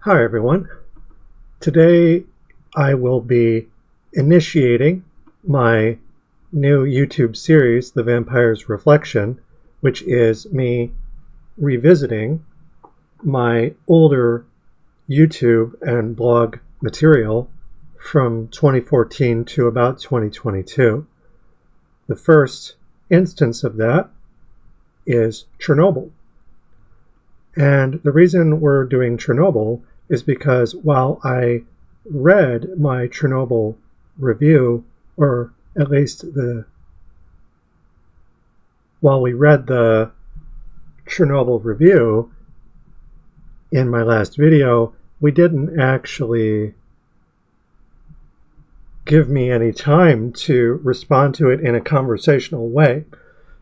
Hi everyone. Today I will be initiating my new YouTube series, The Vampire's Reflection, which is me revisiting my older YouTube and blog material from 2014 to about 2022. The first instance of that is Chernobyl. And the reason we're doing Chernobyl is because while I read my Chernobyl review, or at least while we read the Chernobyl review in my last video, we didn't actually give me any time to respond to it in a conversational way.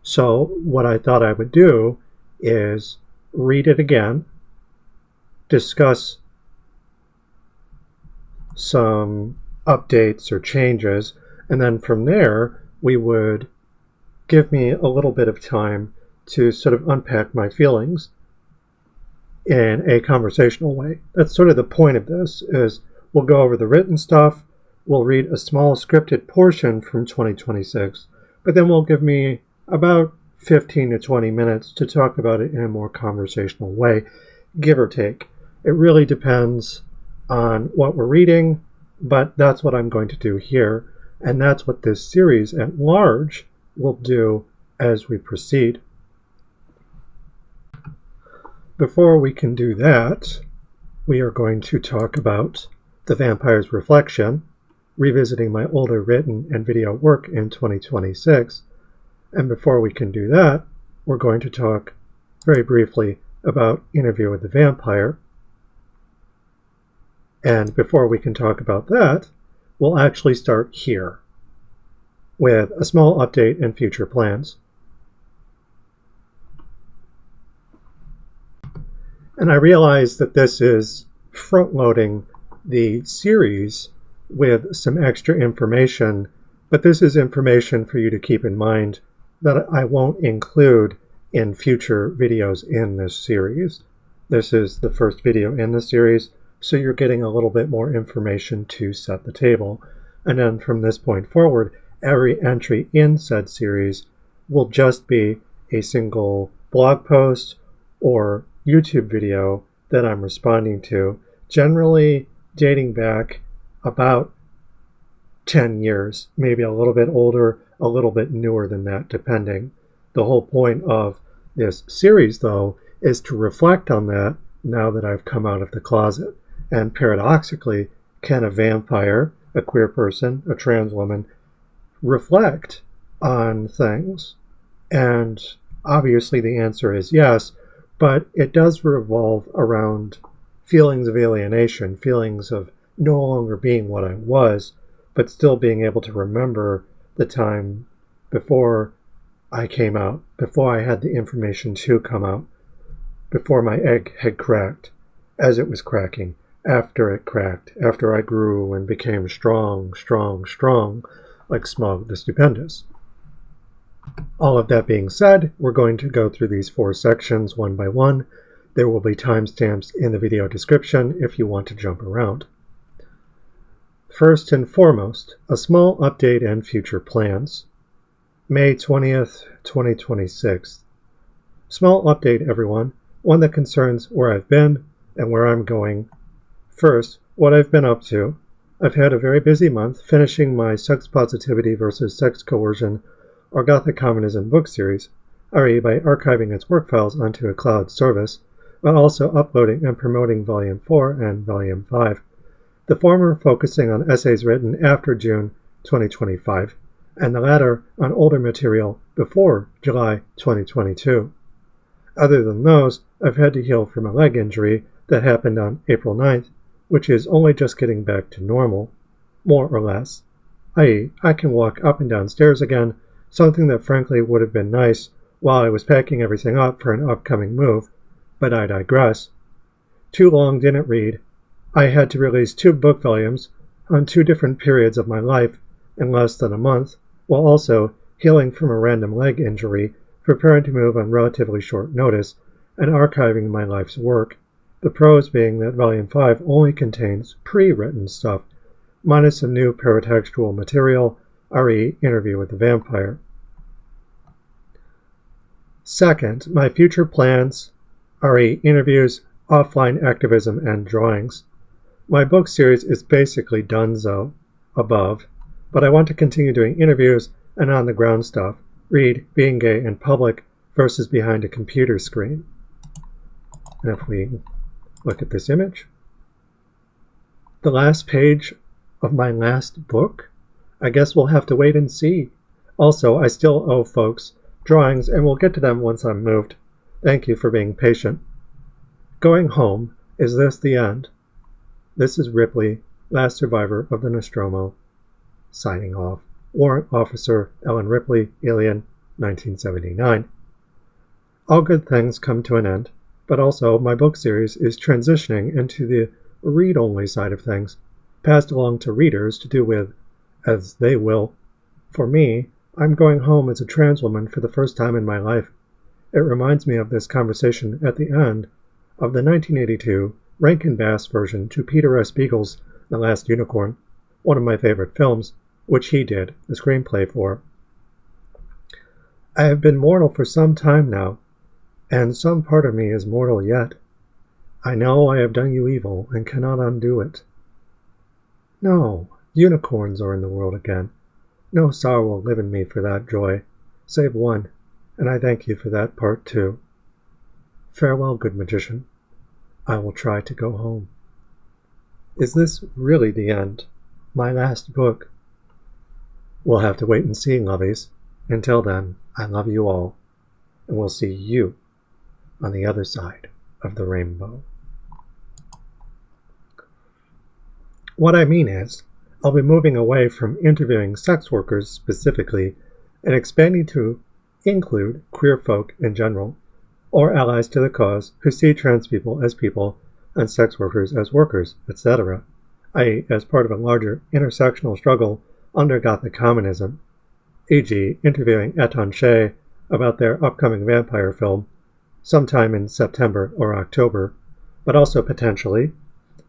So what I thought I would do is read it again, discuss some updates or changes, and then from there we would give me a little bit of time to sort of unpack my feelings in a conversational way. That's sort of the point of this, is we'll go over the written stuff, we'll read a small scripted portion from 2026, but then we'll give me about 15 to 20 minutes to talk about it in a more conversational way, give or take. It really depends on what we're reading, but that's what I'm going to do here, and that's what this series at large will do as we proceed. Before we can do that, we are going to talk about The Vampire's Reflection, revisiting my older written and video work in 2026. And before we can do that, we're going to talk very briefly about Interview with the Vampire. And before we can talk about that, we'll actually start here with a small update and future plans. And I realize that this is front-loading the series with some extra information, but this is information for you to keep in mind that I won't include in future videos in this series. This is the first video in the series, so you're getting a little bit more information to set the table. And then from this point forward, every entry in said series will just be a single blog post or YouTube video that I'm responding to, generally dating back about 10 years, maybe a little bit older, a little bit newer than that, depending. The whole point of this series, though, is to reflect on that now that I've come out of the closet. And paradoxically, can a vampire, a queer person, a trans woman, reflect on things? And obviously the answer is yes, but it does revolve around feelings of alienation, feelings of no longer being what I was, but still being able to remember the time before I came out, before I had the information to come out, before my egg had cracked, as it was cracking, after it cracked, after I grew and became strong, like Smog the Stupendous. All of that being said, we're going to go through these 4 sections one by one. There will be timestamps in the video description if you want to jump around. First and foremost, a small update and future plans. May 20th, 2026. Small update, everyone, one that concerns where I've been and where I'm going. First, what I've been up to. I've had a very busy month finishing my Sex Positivity versus Sex Coercion or Gothic Communism book series, i.e. by archiving its work files onto a cloud service, while also uploading and promoting Volume 4 and Volume 5. The former focusing on essays written after June 2025, and the latter on older material before July 2022. Other than those, I've had to heal from a leg injury that happened on April 9th, which is only just getting back to normal, more or less, i.e. I can walk up and down stairs again, something that frankly would have been nice while I was packing everything up for an upcoming move, but I digress. Too long didn't read. I had to release 2 book volumes on 2 different periods of my life in less than a month, while also healing from a random leg injury, preparing to move on relatively short notice, and archiving my life's work. The pros being that Volume 5 only contains pre-written stuff, minus some new paratextual material, re. Interview with the Vampire. Second, my future plans, re. Interviews, offline activism, and drawings. My book series is basically donezo above, but I want to continue doing interviews and on-the-ground stuff, read Being Gay in Public versus Behind a Computer Screen. And if we look at this image, the last page of my last book, I guess we'll have to wait and see. Also, I still owe folks drawings, and we'll get to them once I'm moved. Thank you for being patient. Going home, is this the end? This is Ripley, last survivor of the Nostromo, signing off. Warrant Officer Ellen Ripley, Alien, 1979. All good things come to an end, but also my book series is transitioning into the read-only side of things, passed along to readers to do with as they will. For me, I'm going home as a trans woman for the first time in my life. It reminds me of this conversation at the end of the 1982 Rankin Bass version to Peter S. Beagle's The Last Unicorn, one of my favorite films, which he did the screenplay for. I have been mortal for some time now, and some part of me is mortal yet. I know I have done you evil and cannot undo it. No, unicorns are in the world again. No sorrow will live in me for that joy, save one, and I thank you for that part too. Farewell, good magician. I will try to go home. Is this really the end? My last book? We'll have to wait and see, lovies. Until then, I love you all, and we'll see you on the other side of the rainbow. What I mean is, I'll be moving away from interviewing sex workers specifically and expanding to include queer folk in general, or allies to the cause who see trans people as people and sex workers as workers, etc., i.e. as part of a larger intersectional struggle under Gothic communism, e.g. interviewing Eton Shea about their upcoming vampire film sometime in September or October, but also potentially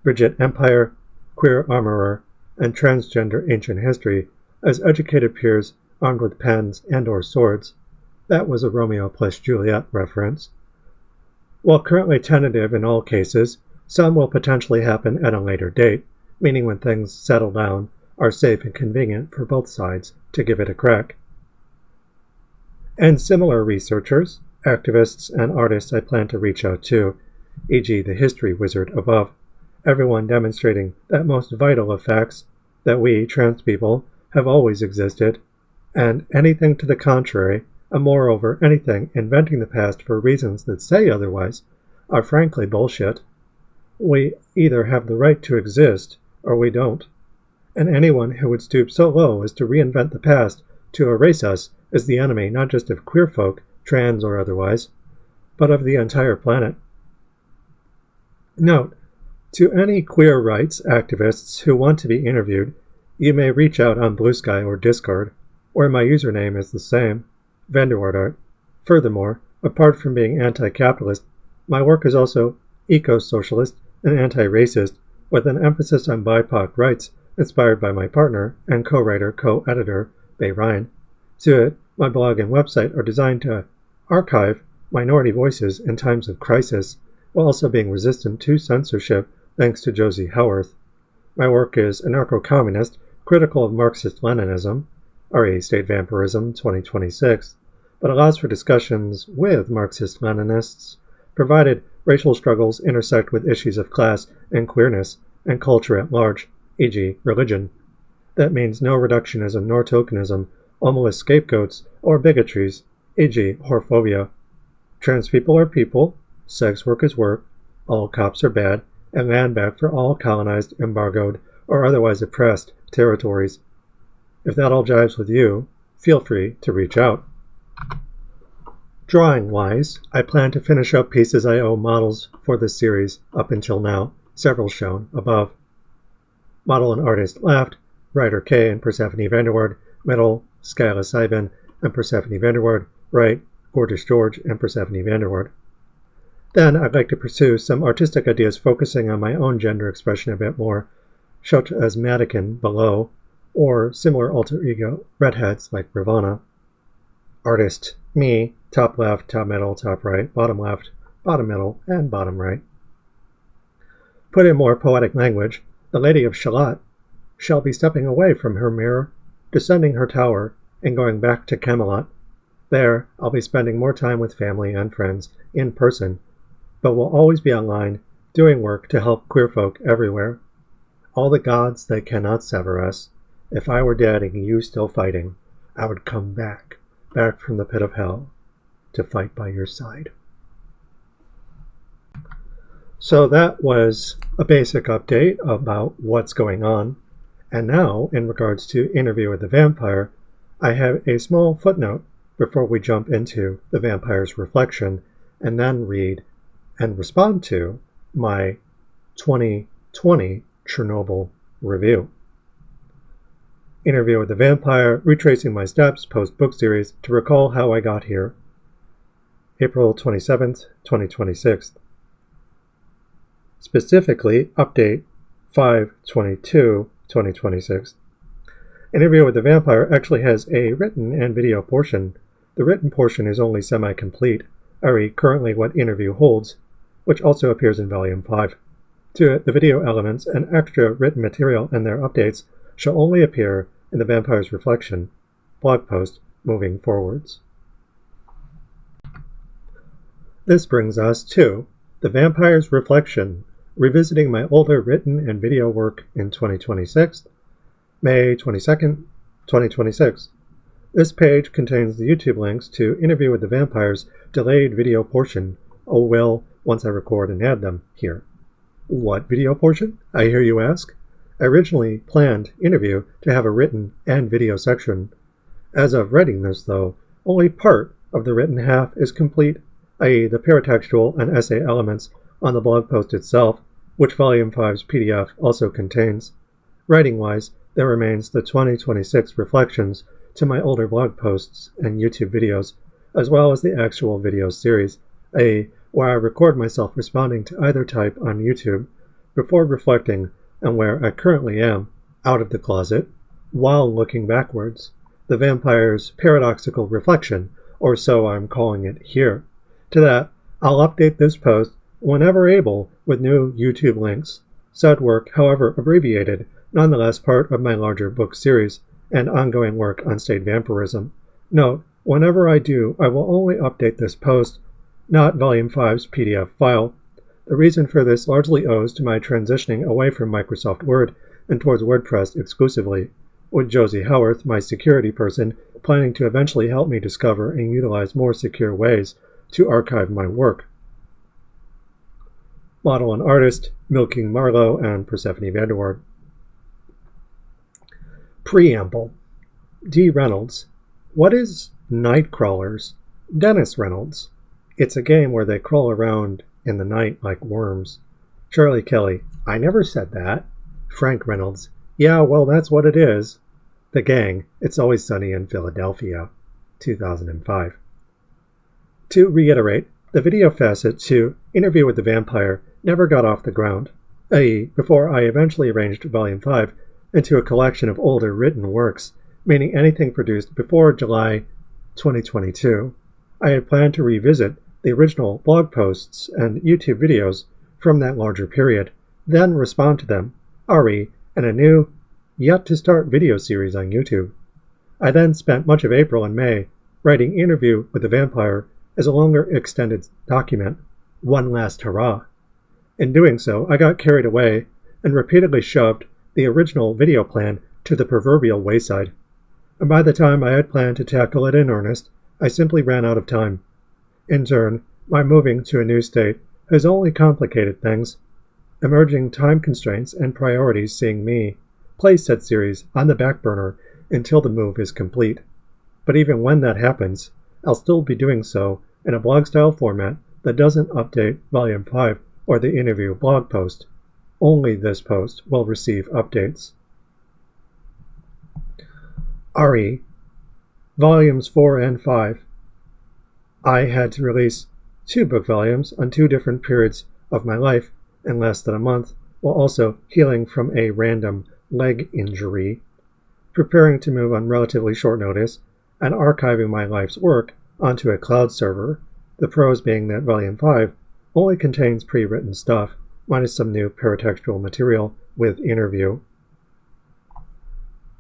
Bridget Empire, Queer Armorer, and Transgender Ancient History as educated peers armed with pens and or swords. That was a Romeo plus Juliet reference. While currently tentative in all cases, some will potentially happen at a later date, meaning when things settle down, are safe and convenient for both sides to give it a crack. And similar researchers, activists, and artists I plan to reach out to, e.g. the history wizard above, everyone demonstrating that most vital of facts, that we, trans people, have always existed, and anything to the contrary, and moreover anything inventing the past for reasons that say otherwise, are frankly bullshit. We either have the right to exist, or we don't. And anyone who would stoop so low as to reinvent the past to erase us is the enemy not just of queer folk, trans or otherwise, but of the entire planet. Note, to any queer rights activists who want to be interviewed, you may reach out on Blue Sky or Discord, where my username is the same, VanderWardart. Furthermore, apart from being anti-capitalist, my work is also eco-socialist and anti-racist, with an emphasis on BIPOC rights, inspired by my partner and co-writer, co-editor, Bay Ryan. To it, my blog and website are designed to archive minority voices in times of crisis, while also being resistant to censorship thanks to Josie Howarth. My work is anarcho-communist, critical of Marxist-Leninism, RE State Vampirism 2026, but allows for discussions with Marxist-Leninists, provided racial struggles intersect with issues of class and queerness and culture at large, e.g. religion. That means no reductionism nor tokenism, almost scapegoats, or bigotries, e.g. whorephobia. Trans people are people, sex work is work, all cops are bad, and land back for all colonized, embargoed, or otherwise oppressed territories. If that all jives with you, feel free to reach out. Drawing-wise, I plan to finish up pieces I owe models for this series up until now, several shown above. Model and artist left, writer K and Persephone Vanderward, middle, Skyla Sybin and Persephone Vanderward, right, Gorgeous George and Persephone Vanderward. Then I'd like to pursue some artistic ideas focusing on my own gender expression a bit more, such as Madigan below, or similar alter ego redheads like Ravana. Artist, me, top left, top middle, top right, bottom left, bottom middle, and bottom right. Put in more poetic language, the Lady of Shalott shall be stepping away from her mirror, descending her tower, and going back to Camelot. There, I'll be spending more time with family and friends in person, but will always be online, doing work to help queer folk everywhere. All the gods that cannot sever us. If I were dead and you still fighting, I would come back from the pit of hell, to fight by your side. So that was a basic update about what's going on. And now, in regards to Interview with the Vampire, I have a small footnote before we jump into the vampire's reflection and then read and respond to my 2020 Chernobyl review. Interview with the Vampire, retracing my steps post-book series to recall how I got here. April 27th, 2026. Specifically, update 5/22/2026. Interview with the Vampire actually has a written and video portion. The written portion is only semi-complete, i.e. currently what Interview holds, which also appears in Volume 5. To it, the video elements and extra written material and their updates shall only appear in the Vampire's Reflection blog post moving forwards. This brings us to the Vampire's Reflection, revisiting my older written and video work in 2026, May 22nd, 2026. This page contains the YouTube links to Interview with the Vampire's delayed video portion. Oh well, once I record and add them here. What video portion? I hear you ask. I originally planned Interview to have a written and video section. As of writing this, though, only part of the written half is complete, i.e. the paratextual and essay elements on the blog post itself, which Volume 5's PDF also contains. Writing-wise, there remains the 2026 reflections to my older blog posts and YouTube videos, as well as the actual video series, where I record myself responding to either type on YouTube before reflecting, and where I currently am, out of the closet, while looking backwards. The Vampire's Paradoxical Reflection, or so I'm calling it here. To that, I'll update this post whenever able with new YouTube links. Said work, however abbreviated, nonetheless part of my larger book series and ongoing work on state vampirism. Note, whenever I do, I will only update this post, not Volume 5's PDF file. The reason for this largely owes to my transitioning away from Microsoft Word and towards WordPress exclusively, with Josie Howarth, my security person, planning to eventually help me discover and utilize more secure ways to archive my work. Model and artist, Milking Marlowe and Persephone Vanderward. Preamble. D. Reynolds. What is Nightcrawlers? Dennis Reynolds. It's a game where they crawl around in the night like worms. Charlie Kelly. I never said that. Frank Reynolds. Yeah, well, that's what it is. The Gang. It's Always Sunny in Philadelphia. 2005. To reiterate, the video facet to Interview with the Vampire never got off the ground, i.e. before I eventually arranged Volume 5 into a collection of older written works, meaning anything produced before July 2022. I had planned to revisit the original blog posts and YouTube videos from that larger period, then respond to them, in a new, yet-to-start video series on YouTube. I then spent much of April and May writing Interview with the Vampire as a longer extended document, one last hurrah. In doing so, I got carried away and repeatedly shoved the original video plan to the proverbial wayside. And by the time I had planned to tackle it in earnest, I simply ran out of time. In turn, my moving to a new state has only complicated things. Emerging time constraints and priorities seeing me place said series on the back burner until the move is complete. But even when that happens, I'll still be doing so in a blog-style format that doesn't update Volume 5 or the Interview blog post. Only this post will receive updates. RE Volumes 4 and 5. I had to release 2 book volumes on 2 different periods of my life in less than a month, while also healing from a random leg injury, preparing to move on relatively short notice, and archiving my life's work onto a cloud server, the pros being that Volume 5 only contains pre-written stuff, minus some new paratextual material with interview.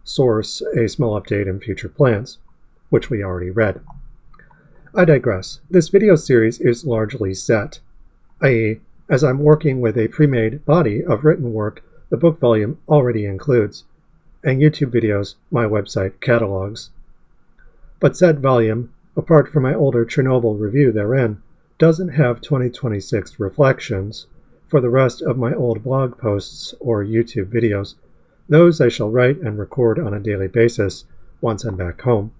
Source, a small update in future plans, which we already read. I digress. This video series is largely set, i.e., as I'm working with a pre-made body of written work the book volume already includes, and YouTube videos my website catalogs. But said volume, apart from my older Chernobyl review therein, doesn't have 2026 reflections for the rest of my old blog posts or YouTube videos. Those I shall write and record on a daily basis once I'm back home.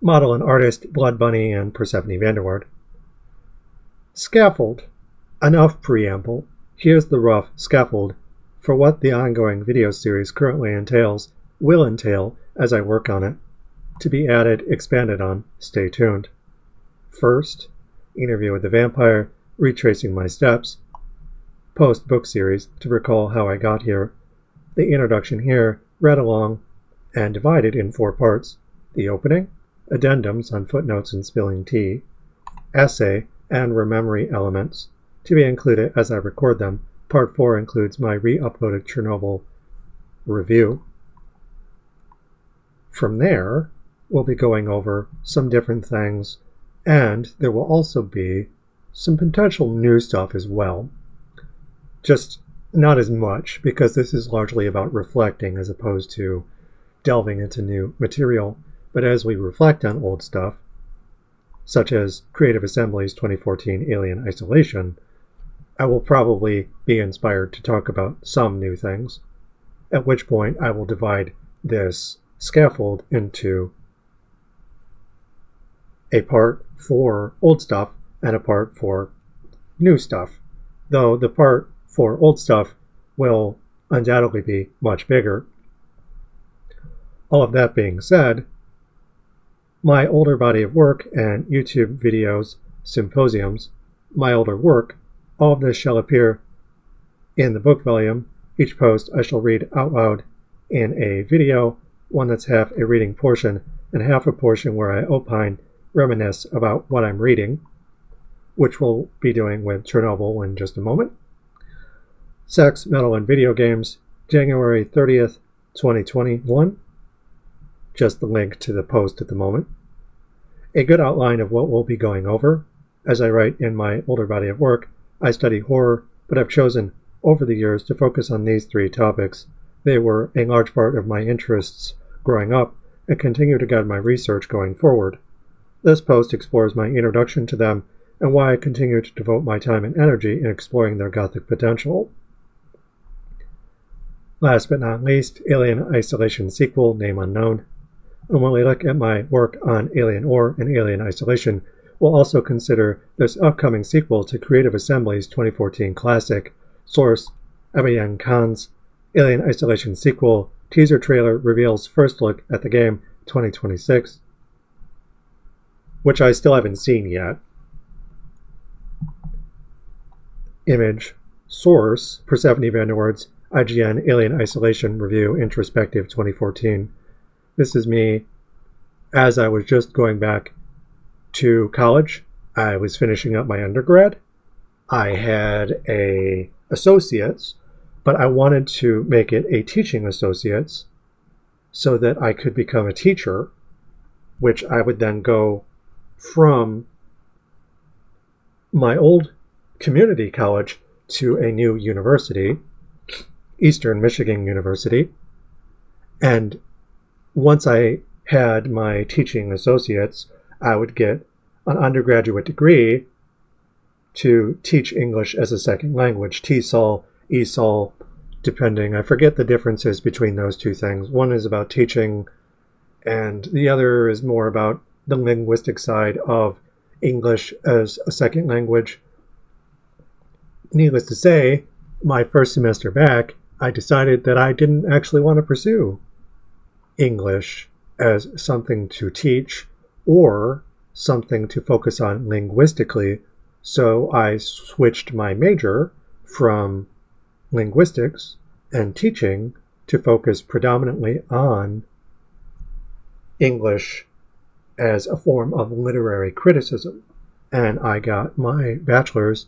Model and artist Blood Bunny and Persephone Vanderward. Scaffold. Enough preamble. Here's the rough scaffold for what the ongoing video series currently will entail as I work on it. To be added, expanded on. Stay tuned. First, interview with the vampire, retracing my steps. Post-book series, to recall how I got here. The introduction here, read along, and divided in 4 parts. The opening, addendums on footnotes and spilling tea, essay, and rememory elements, to be included as I record them. Part 4 includes my re-uploaded Chernobyl review. From there, we'll be going over some different things, and there will also be some potential new stuff as well. Just not as much, because this is largely about reflecting as opposed to delving into new material. But as we reflect on old stuff, such as Creative Assembly's 2014 Alien Isolation, I will probably be inspired to talk about some new things, at which point I will divide this scaffold into a part for old stuff and a part for new stuff, though the part for old stuff will undoubtedly be much bigger. All of that being said, my older body of work and YouTube videos, symposiums, my older work, all of this shall appear in the book volume. Each post I shall read out loud in a video, one that's half a reading portion and half a portion where I opine, reminisce about what I'm reading, which we'll be doing with Chernobyl in just a moment. Sex, Metal, and Video Games, January 30th, 2021. Just the link to the post at the moment. A good outline of what we'll be going over. As I write in my older body of work, I study horror, but I've chosen over the years to focus on these 3 topics. They were a large part of my interests growing up and continue to guide my research going forward. This post explores my introduction to them and why I continue to devote my time and energy in exploring their gothic potential. Last but not least, Alien Isolation sequel, name unknown. And when we look at my work on Alien Ore and Alien Isolation, we'll also consider this upcoming sequel to Creative Assembly's 2014 classic. Source, Abayan Khan's Alien Isolation sequel. Teaser trailer reveals first look at the game 2026, which I still haven't seen yet. Image. Source, Persephone Vanderward's IGN Alien Isolation Review Introspective 2014. This is me as I was just going back to college. I was finishing up my undergrad. I had a associate's, but I wanted to make it a teaching associate's so that I could become a teacher, which I would then go from my old community college to a new university, Eastern Michigan University. And once I had my teaching associates, I would get an undergraduate degree to teach English as a second language, TESOL, ESOL, depending. I forget the differences between those 2 things. One is about teaching, and the other is more about the linguistic side of English as a second language. Needless to say, my first semester back, I decided that I didn't actually want to pursue English as something to teach or something to focus on linguistically, so I switched my major from linguistics and teaching to focus predominantly on English as a form of literary criticism. And I got my bachelor's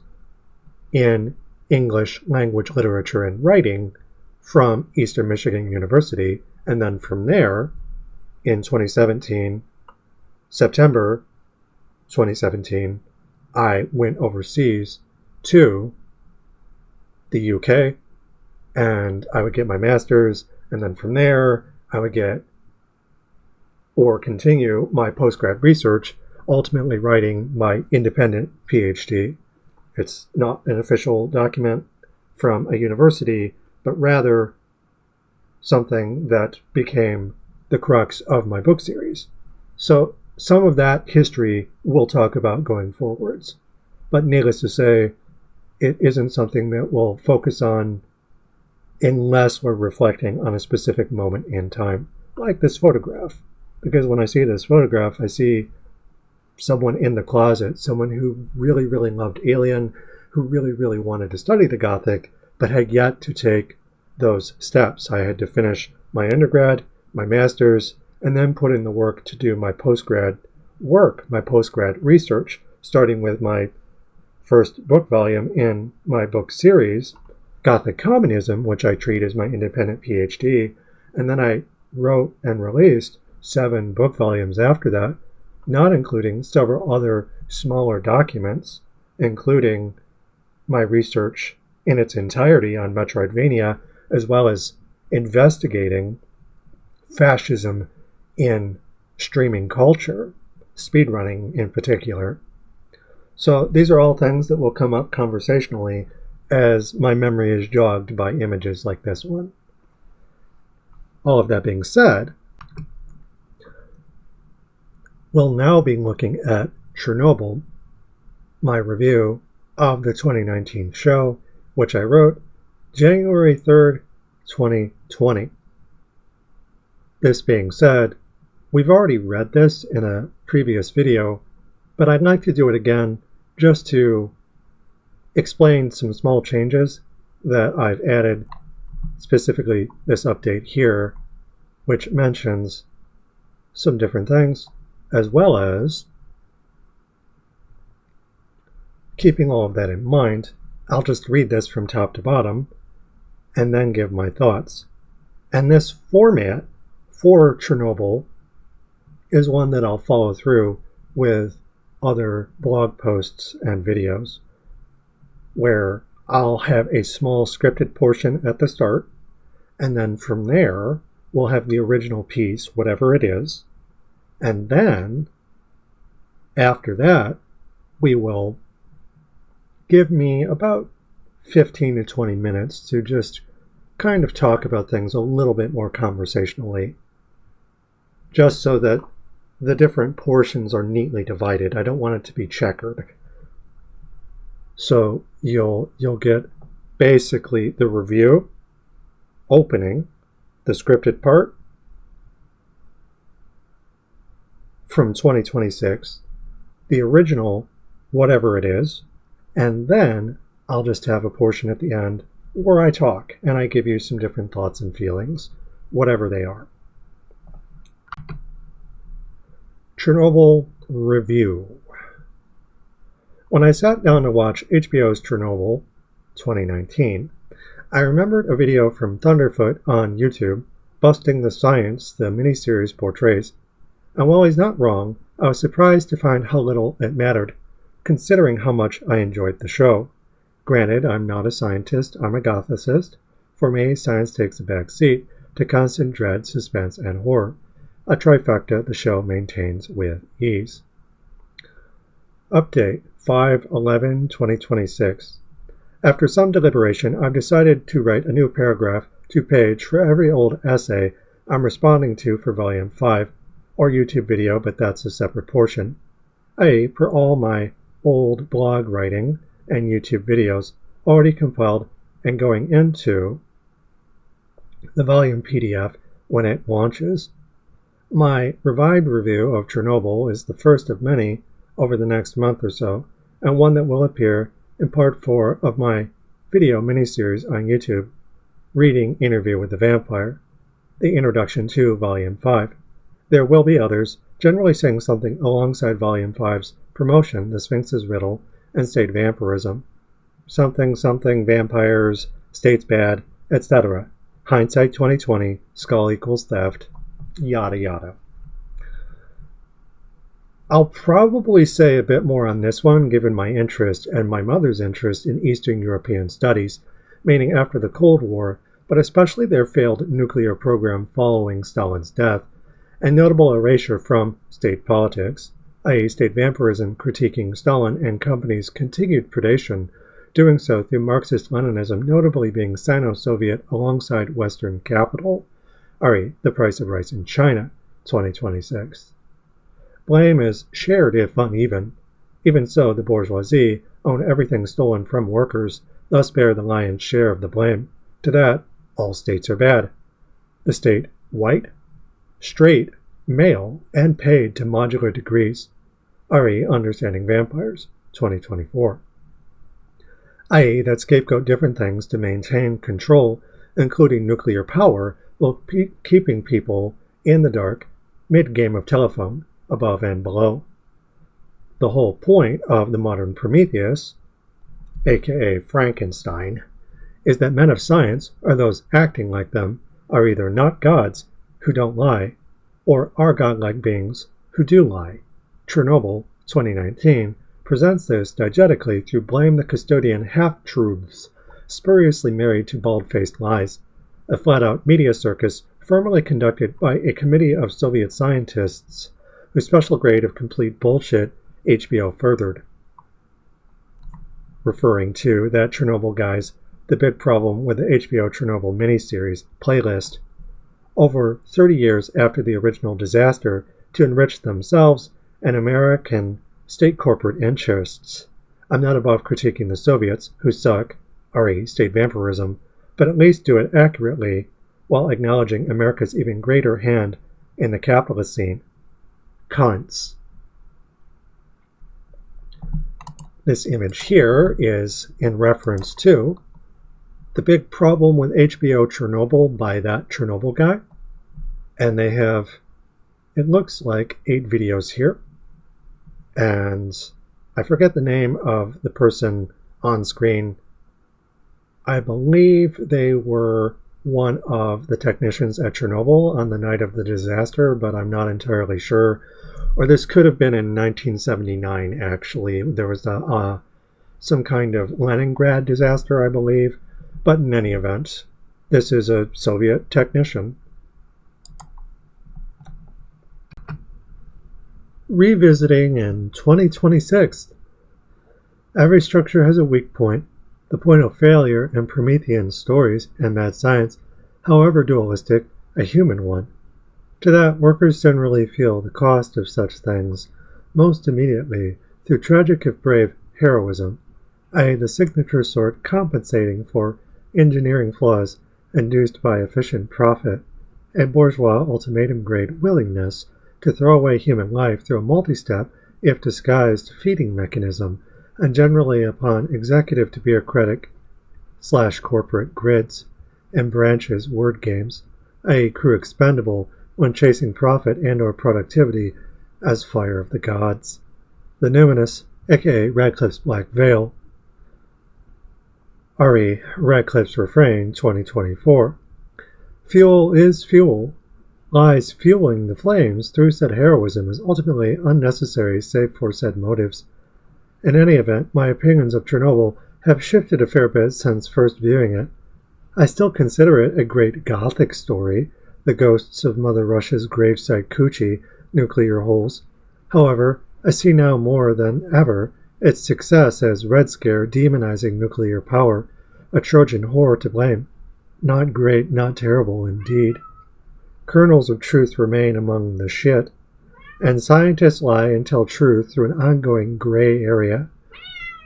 in English language, literature, and writing from Eastern Michigan University. And then from there, in 2017, September 2017, I went overseas to the UK, and I would get my master's, and then from there, I would get or continue my postgrad research, ultimately writing my independent PhD. It's not an official document from a university, but rather something that became the crux of my book series. So some of that history we'll talk about going forwards. But needless to say, it isn't something that we'll focus on unless we're reflecting on a specific moment in time, like this photograph. Because when I see this photograph, I see someone in the closet, someone who really, really loved Alien, who really, really wanted to study the Gothic, but had yet to take those steps. I had to finish my undergrad, my master's, and then put in the work to do my postgrad work, my postgrad research, starting with my first book volume in my book series, Gothic Communism, which I treat as my independent PhD, and then I wrote and released 7 book volumes after that, not including several other smaller documents, including my research in its entirety on Metroidvania, as well as investigating fascism in streaming culture, speedrunning in particular. So these are all things that will come up conversationally as my memory is jogged by images like this one. All of that being said, we'll now be looking at Chernobyl, my review of the 2019 show, which I wrote January 3rd, 2020. This being said, we've already read this in a previous video, but I'd like to do it again just to explain some small changes that I've added, specifically this update here, which mentions some different things, as well as keeping all of that in mind. I'll just read this from top to bottom and then give my thoughts. And this format for Chernobyl is one that I'll follow through with other blog posts and videos, where I'll have a small scripted portion at the start, and then from there we'll have the original piece, whatever it is, and then after that we will give me about 15 to 20 minutes to just kind of talk about things a little bit more conversationally, just so that the different portions are neatly divided. I don't want it to be checkered. So you'll get basically the review, opening, the scripted part from 2026, the original, whatever it is, and then I'll just have a portion at the end where I talk and I give you some different thoughts and feelings, whatever they are. Chernobyl review. When I sat down to watch HBO's Chernobyl 2019, I remembered a video from Thunderfoot on YouTube busting the science the miniseries portrays, and while he's not wrong, I was surprised to find how little it mattered, considering how much I enjoyed the show. Granted, I'm not a scientist, I'm a gothicist. For me, science takes a back seat to constant dread, suspense, and horror, a trifecta the show maintains with ease. Update 5/11/2026. After some deliberation, I've decided to write a new paragraph to page for every old essay I'm responding to for Volume 5, or YouTube video, but that's a separate portion, i.e. for all my old blog writing and YouTube videos already compiled and going into the volume PDF when it launches. My revived review of Chernobyl is the first of many over the next month or so, and one that will appear in part 4 of my video miniseries on YouTube, Reading Interview with the Vampire, the Introduction to Volume 5. There will be others, generally saying something alongside Volume 5's promotion, The Sphinx's Riddle, and State Vampirism. Something, vampires, state's bad, etc. Hindsight 2020, skull equals theft, yada yada. I'll probably say a bit more on this one given my interest and my mother's interest in Eastern European studies, meaning after the Cold War, but especially their failed nuclear program following Stalin's death, and notable erasure from state politics, i.e. state vampirism critiquing Stalin and company's continued predation, doing so through Marxist-Leninism notably being Sino-Soviet alongside Western capital, i.e. The Price of Rice in China, 2026. Blame is shared if uneven. Even so, the bourgeoisie own everything stolen from workers, thus bear the lion's share of the blame. To that, all states are bad. The state, white, straight, male, and paid to modular degrees, i.e. Understanding Vampires, 2024. i.e. that scapegoat different things to maintain control, including nuclear power, while keeping people in the dark, mid-game of telephone, above and below. The whole point of the modern Prometheus, aka Frankenstein, is that men of science, or those acting like them, are either not gods, who don't lie, or are godlike beings, who do lie. Chernobyl, 2019, presents this diegetically through Blame the Custodian half-truths, spuriously married to bald-faced lies, a flat-out media circus formally conducted by a committee of Soviet scientists whose special grade of complete bullshit HBO furthered. Referring to that Chernobyl guy's The Big Problem with the HBO Chernobyl miniseries playlist, over 30 years after the original disaster, to enrich themselves and American state corporate interests. I'm not above critiquing the Soviets, who suck, re state vampirism, but at least do it accurately while acknowledging America's even greater hand in the capitalist scene. Cunts. This image here is in reference to The Big Problem with HBO Chernobyl by that Chernobyl guy. And they have, it looks like 8 videos here. And I forget the name of the person on screen. I believe they were one of the technicians at Chernobyl on the night of the disaster, but I'm not entirely sure. Or this could have been in 1979, actually. There was some kind of Leningrad disaster, I believe. But in any event, this is a Soviet technician. Revisiting in 2026. Every structure has a weak point. The point of failure in Promethean stories and mad science, however dualistic, a human one. To that, workers generally feel the cost of such things most immediately through tragic if brave heroism, i.e. the signature sort compensating for engineering flaws induced by efficient profit, a bourgeois ultimatum-grade willingness to throw away human life through a multi-step, if disguised, feeding mechanism, and generally upon executive to bureaucratic / corporate grids and branches word games, i.e. crew expendable when chasing profit and or productivity as fire of the gods. The numinous, aka Radcliffe's Black Veil, re Radcliffe's Refrain 2024. Fuel is fuel. Lies fueling the flames through said heroism is ultimately unnecessary save for said motives. In any event, my opinions of Chernobyl have shifted a fair bit since first viewing it. I still consider it a great Gothic story, the ghosts of Mother Russia's gravesite coochie, nuclear holes. However, I see now more than ever its success as Red Scare demonizing nuclear power, a Trojan whore to blame. Not great, not terrible, indeed. Kernels of truth remain among the shit, and scientists lie and tell truth through an ongoing gray area.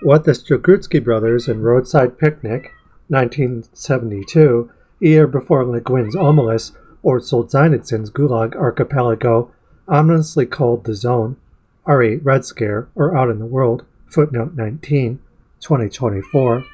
What the Strugatsky brothers in Roadside Picnic, 1972, a year before Le Guin's Omelis, or Solzhenitsyn's Gulag archipelago, ominously called the Zone, re. Red Scare, or Out in the World, footnote 19, 2024.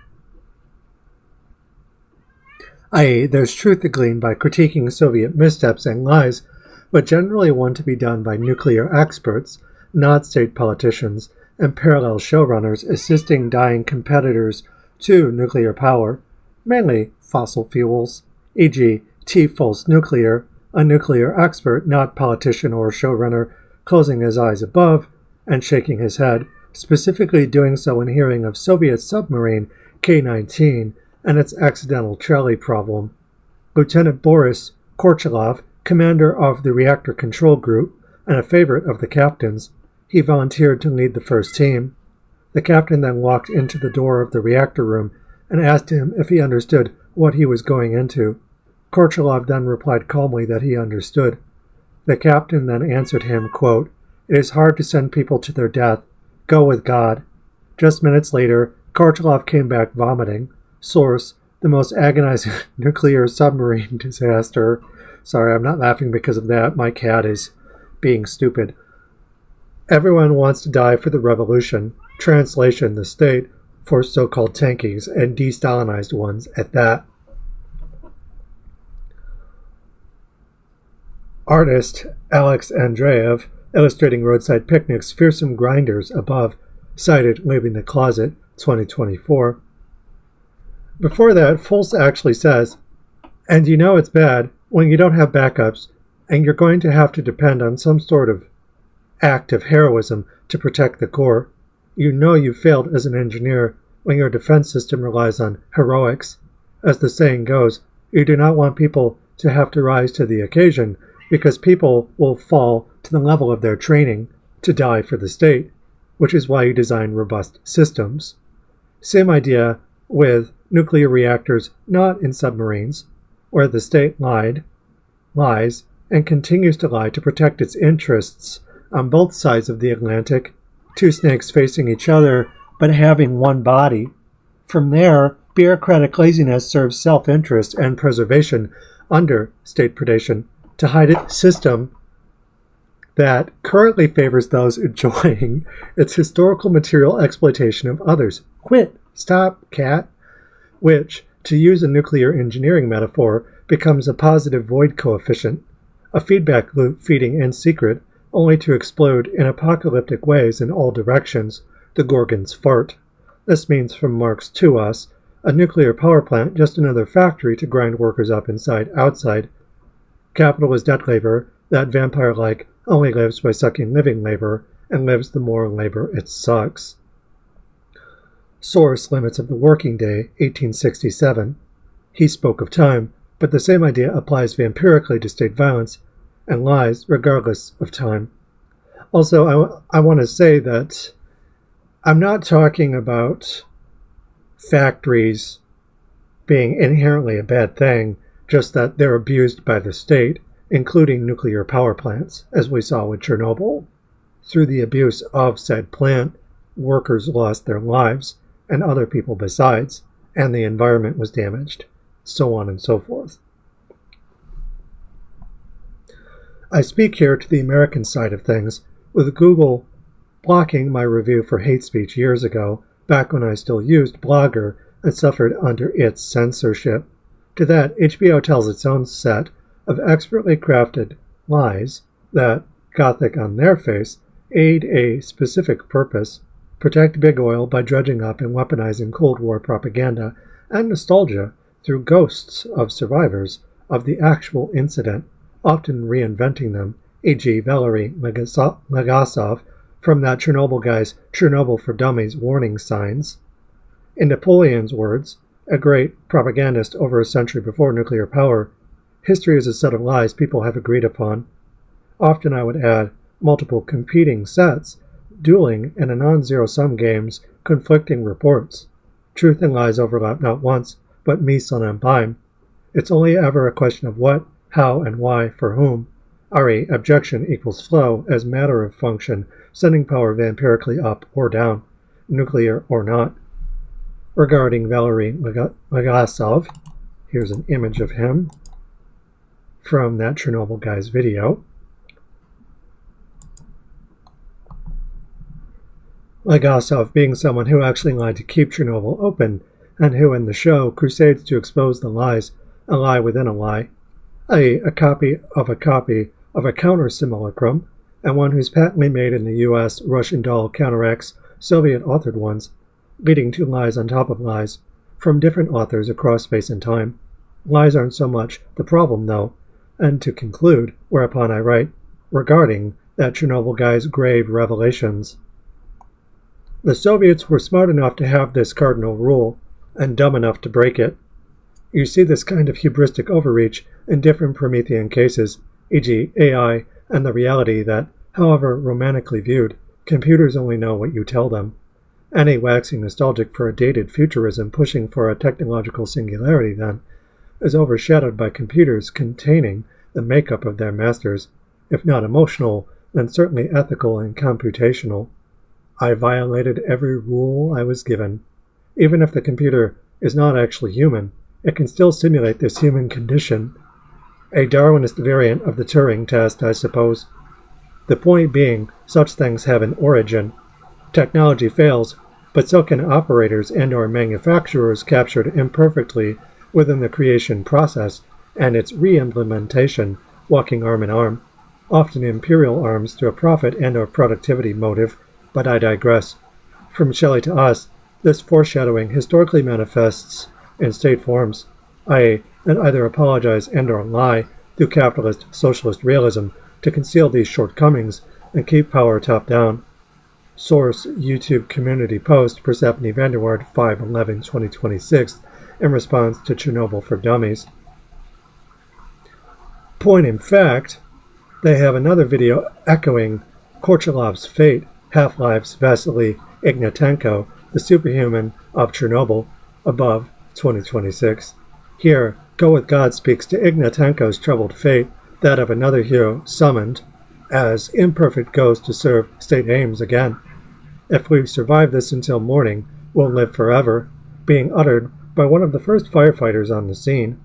I.e., there's truth to glean by critiquing Soviet missteps and lies, but generally one to be done by nuclear experts, not state politicians, and parallel showrunners assisting dying competitors to nuclear power, mainly fossil fuels, e.g. T-False Nuclear, a nuclear expert, not politician or showrunner, closing his eyes above and shaking his head, specifically doing so in hearing of Soviet submarine K-19 and its accidental trolley problem. Lieutenant Boris Korchalov, commander of the reactor control group and a favorite of the captain's, he volunteered to lead the first team. The captain then walked into the door of the reactor room and asked him if he understood what he was going into. Korchalov then replied calmly that he understood. The captain then answered him, quote, "It is hard to send people to their death. Go with God." Just minutes later, Korchalov came back vomiting. Source, the most agonizing nuclear submarine disaster. Sorry, I'm not laughing because of that. My cat is being stupid. Everyone wants to die for the revolution. Translation, the state, for so-called tankies and de-Stalinized ones at that. Artist Alex Andreev, illustrating Roadside Picnic's Fearsome Grinders above, Cited, Leaving the Closet, 2024. Before that, Fultz actually says, and you know it's bad when you don't have backups and you're going to have to depend on some sort of act of heroism to protect the core. You know you failed as an engineer when your defense system relies on heroics. As the saying goes, you do not want people to have to rise to the occasion because people will fall to the level of their training to die for the state, which is why you design robust systems. Same idea with nuclear reactors not in submarines, where the state lies, and continues to lie to protect its interests on both sides of the Atlantic, two snakes facing each other but having one body. From there, bureaucratic laziness serves self-interest and preservation under state predation to hide a system that currently favors those enjoying its historical material exploitation of others. Quit. Stop, cat. Which, to use a nuclear engineering metaphor, becomes a positive void coefficient, a feedback loop feeding in secret, only to explode in apocalyptic ways in all directions, the Gorgon's fart. This means, from Marx to us, a nuclear power plant just another factory to grind workers up inside, outside. Capital is debt labor, that vampire-like only lives by sucking living labor, and lives the more labor it sucks. Source, Limits of the Working Day, 1867. He spoke of time, but the same idea applies vampirically to state violence and lies regardless of time. Also, I want to say that I'm not talking about factories being inherently a bad thing, just that they're abused by the state, including nuclear power plants, as we saw with Chernobyl. Through the abuse of said plant, workers lost their lives, and other people besides, and the environment was damaged, so on and so forth. I speak here to the American side of things, with Google blocking my review for hate speech years ago, back when I still used Blogger and suffered under its censorship. To that, HBO tells its own set of expertly crafted lies that, Gothic on their face, aid a specific purpose, protect big oil by dredging up and weaponizing Cold War propaganda and nostalgia through ghosts of survivors of the actual incident, often reinventing them, e.g. Valery Legasov from that Chernobyl guy's Chernobyl for Dummies warning signs. In Napoleon's words, a great propagandist over a century before nuclear power, history is a set of lies people have agreed upon. Often I would add multiple competing sets, dueling in a non-zero-sum game's conflicting reports. Truth and lies overlap not once, but mise en empire. It's only ever a question of what, how, and why, for whom. RE, objection equals flow as matter of function, sending power vampirically up or down, nuclear or not. Regarding Valery Legasov, here's an image of him. from that Chernobyl guy's video. Legasov being someone who actually lied to keep Chernobyl open, and who in the show crusades to expose the lies, a lie within a lie, a copy of a counter-simulacrum, and one who's patently made in the US Russian doll counteracts Soviet-authored ones, leading to lies on top of lies, from different authors across space and time. Lies aren't so much the problem, though, and to conclude, whereupon I write, regarding that Chernobyl guy's grave revelations. The Soviets were smart enough to have this cardinal rule, and dumb enough to break it. You see this kind of hubristic overreach in different Promethean cases, e.g. AI, and the reality that, however romantically viewed, computers only know what you tell them. Any waxing nostalgic for a dated futurism pushing for a technological singularity, then, is overshadowed by computers containing the makeup of their masters, if not emotional, then certainly ethical and computational. I violated every rule I was given. Even if the computer is not actually human, it can still simulate this human condition. A Darwinist variant of the Turing test, I suppose. The point being, such things have an origin. Technology fails, but so can operators and/or manufacturers captured imperfectly within the creation process and its re-implementation, walking arm in arm, often imperial arms through a profit and/or productivity motive, but I digress. From Shelley to us, this foreshadowing historically manifests in state forms, i.e., and either apologize and/or lie through capitalist socialist realism to conceal these shortcomings and keep power top-down. Source: YouTube community post, Persephone Vanderwaard, 5/11/2026, in response to Chernobyl for Dummies. Point in fact, they have another video echoing Korchalov's fate, Half-Life's Vasily Ignatenko, the superhuman of Chernobyl, above 2026. Here, Go With God speaks to Ignatenko's troubled fate, that of another hero summoned as imperfect ghost to serve state aims again. If we survive this until morning, we'll live forever, being uttered by one of the first firefighters on the scene.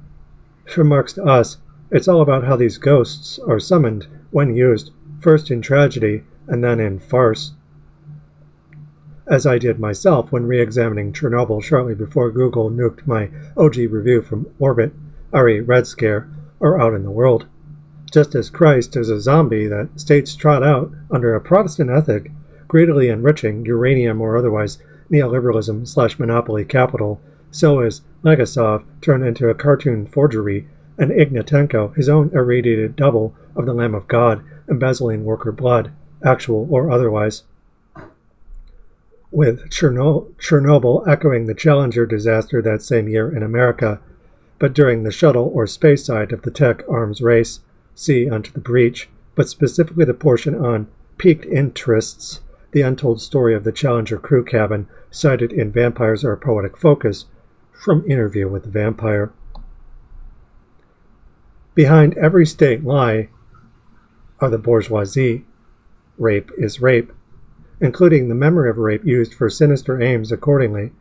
From Marx to us, it's all about how these ghosts are summoned when used, first in tragedy and then in farce. As I did myself when re-examining Chernobyl shortly before Google nuked my OG review from Orbit, re Red Scare, or Out in the World. Just as Christ is a zombie that states trot out under a Protestant ethic, greedily enriching uranium or otherwise neoliberalism/monopoly capital, so is Legasov turned into a cartoon forgery, and Ignatenko his own irradiated double of the Lamb of God, embezzling worker blood, actual or otherwise. With Chernobyl echoing the Challenger disaster that same year in America, but during the shuttle or space side of the tech arms race, see Onto the Breach, but specifically the portion on Piqued Interests, the untold story of the Challenger crew cabin, cited in Vampires Are a Poetic Focus, from Interview with the Vampire. Behind every state lie are the bourgeoisie. Rape is rape, including the memory of rape used for sinister aims accordingly.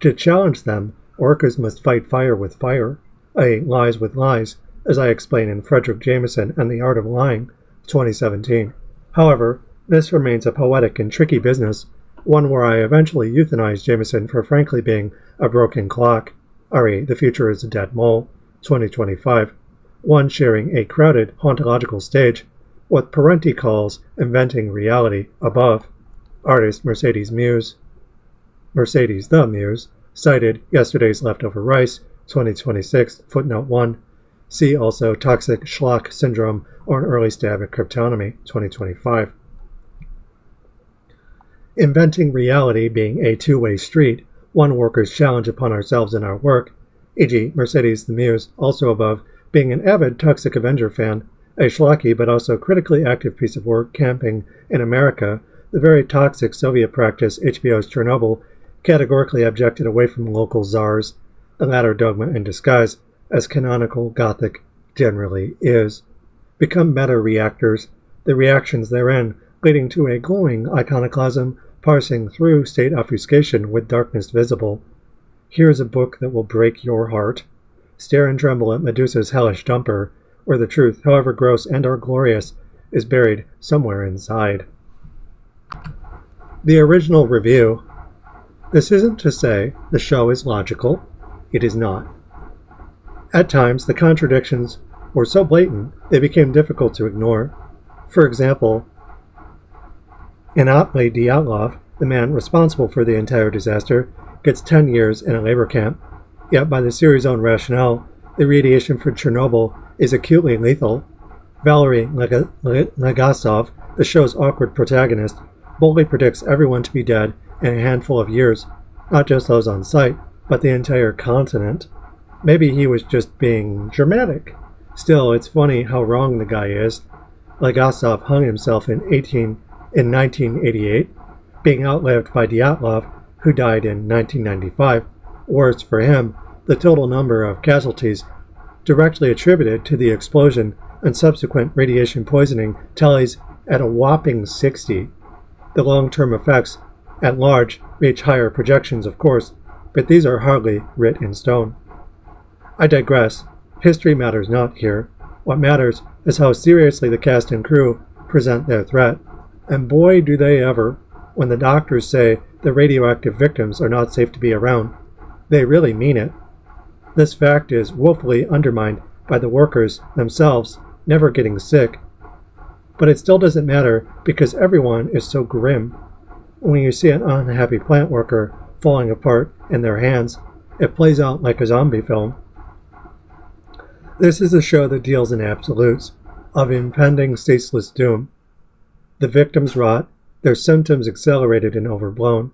To challenge them, workers must fight fire with fire, lies with lies, as I explain in Frederick Jameson and the Art of Lying, 2017. However, this remains a poetic and tricky business, one where I eventually euthanized Jameson for frankly being a broken clock, The Future is a Dead Mole, 2025, one sharing a crowded hauntological stage, what Parenti calls inventing reality above. Artist Mercedes the Muse, cited Yesterday's Leftover Rice, 2026, footnote 1. See also Toxic Schlock Syndrome or an Early Stab at Cryptonomy, 2025. Inventing reality being a two-way street, one worker's challenge upon ourselves in our work, e.g. Mercedes the Muse, also above, being an avid Toxic Avenger fan, a schlocky but also critically active piece of work camping in America, the very toxic Soviet practice HBO's Chernobyl categorically objected away from local czars, the latter dogma in disguise, as canonical Gothic generally is, become meta-reactors, the reactions therein leading to a glowing iconoclasm parsing through state obfuscation with darkness visible. Here is a book that will break your heart. Stare and tremble at Medusa's hellish dumper, or the truth, however gross and or glorious, is buried somewhere inside. The original review. This isn't to say the show is logical. It is not. At times, the contradictions were so blatant they became difficult to ignore. For example, Anatoly Dyatlov, the man responsible for the entire disaster, gets 10 years in a labor camp. Yet by the series' own rationale, the radiation from Chernobyl is acutely lethal. Valery Legasov, the show's awkward protagonist, boldly predicts everyone to be dead in a handful of years, not just those on site, but the entire continent. Maybe he was just being dramatic. Still, it's funny how wrong the guy is. Legasov hung himself in 1988, being outlived by Dyatlov, who died in 1995. Worse for him, the total number of casualties directly attributed to the explosion and subsequent radiation poisoning tallies at a whopping 60. The long-term effects at large reach higher projections, of course, but these are hardly writ in stone. I digress. History matters not here. What matters is how seriously the cast and crew present their threat. And boy, do they ever. When the doctors say the radioactive victims are not safe to be around, they really mean it. This fact is woefully undermined by the workers themselves never getting sick. But it still doesn't matter because everyone is so grim. When you see an unhappy plant worker falling apart in their hands, it plays out like a zombie film. This is a show that deals in absolutes, of impending ceaseless doom. The victims rot, their symptoms accelerated and overblown.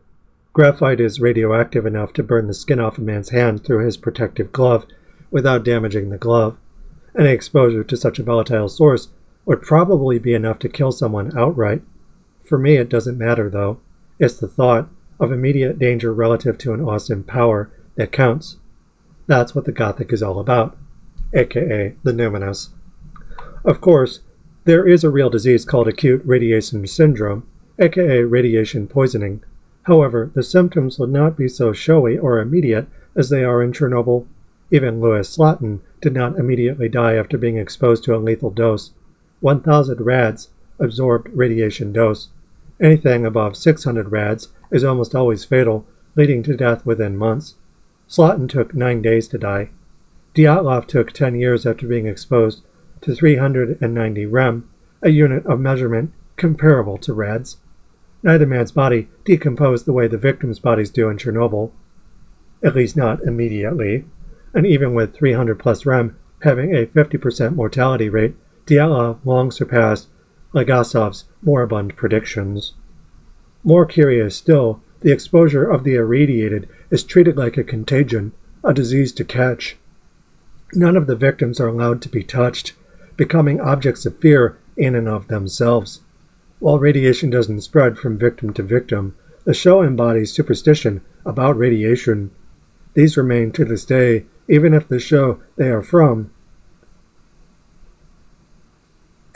Graphite is radioactive enough to burn the skin off a man's hand through his protective glove without damaging the glove. Any exposure to such a volatile source would probably be enough to kill someone outright. For me, it doesn't matter, though. It's the thought of immediate danger relative to an awesome power that counts. That's what the Gothic is all about, aka the numinous. Of course, there is a real disease called acute radiation syndrome, aka radiation poisoning. However, the symptoms would not be so showy or immediate as they are in Chernobyl. Even Louis Slotin did not immediately die after being exposed to a lethal dose. 1,000 rads absorbed radiation dose. Anything above 600 rads is almost always fatal, leading to death within months. Slotin took 9 days to die. Dyatlov took 10 years after being exposed to 390 rem, a unit of measurement comparable to rads. Neither man's body decomposed the way the victims' bodies do in Chernobyl, at least not immediately, and even with 300 plus rem having a 50% mortality rate, Dyatlov long surpassed Legasov's moribund predictions. More curious still, the exposure of the irradiated is treated like a contagion, a disease to catch. None of the victims are allowed to be touched, becoming objects of fear in and of themselves. While radiation doesn't spread from victim to victim, the show embodies superstition about radiation. These remain to this day, even if the show they are from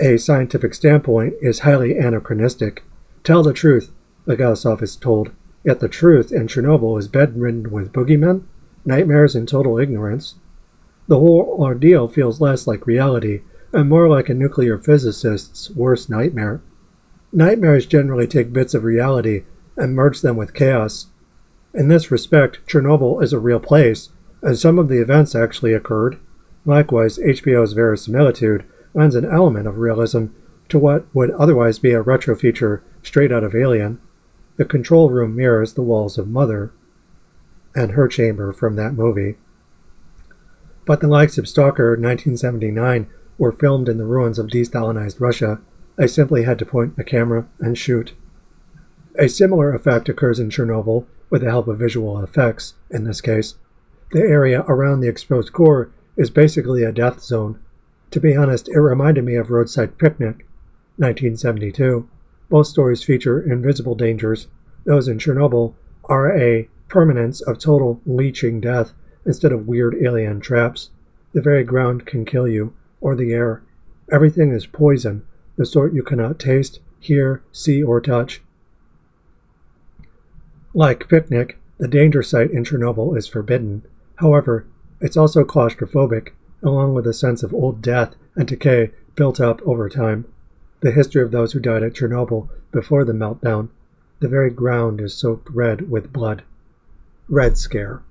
a scientific standpoint is highly anachronistic. Tell the truth, Legasov is told, yet the truth in Chernobyl is bedridden with boogeymen, nightmares, and total ignorance. The whole ordeal feels less like reality and more like a nuclear physicist's worst nightmare. Nightmares generally take bits of reality and merge them with chaos. In this respect, Chernobyl is a real place, and some of the events actually occurred. Likewise, HBO's verisimilitude lends an element of realism to what would otherwise be a retro feature straight out of Alien. The control room mirrors the walls of Mother and her chamber from that movie. But the likes of Stalker 1979 were filmed in the ruins of de-Stalinized Russia. I simply had to point a camera and shoot. A similar effect occurs in Chernobyl with the help of visual effects, in this case. The area around the exposed core is basically a death zone. To be honest, it reminded me of Roadside Picnic, 1972. Both stories feature invisible dangers. Those in Chernobyl are a permanence of total leeching death instead of weird alien traps. The very ground can kill you, or the air. Everything is poison, the sort you cannot taste, hear, see, or touch. Like Picnic, the danger site in Chernobyl is forbidden. However, it's also claustrophobic, along with a sense of old death and decay built up over time. The history of those who died at Chernobyl before the meltdown. The very ground is soaked red with blood. Red Scare.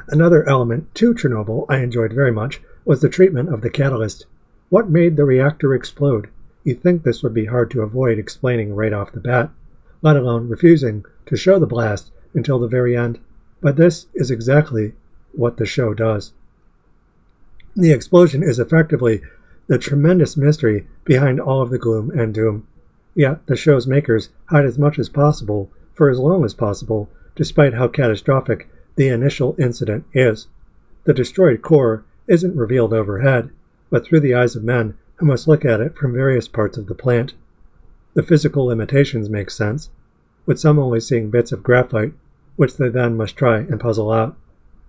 Another element to Chernobyl I enjoyed very much was the treatment of the catalyst. What made the reactor explode? You'd think this would be hard to avoid explaining right off the bat, let alone refusing to show the blast until the very end. But this is exactly what the show does. The explosion is effectively the tremendous mystery behind all of the gloom and doom. Yet the show's makers hide as much as possible for as long as possible, despite how catastrophic the initial incident is. The destroyed core isn't revealed overhead, but through the eyes of men who must look at it from various parts of the plant. The physical limitations make sense, with some only seeing bits of graphite, which they then must try and puzzle out.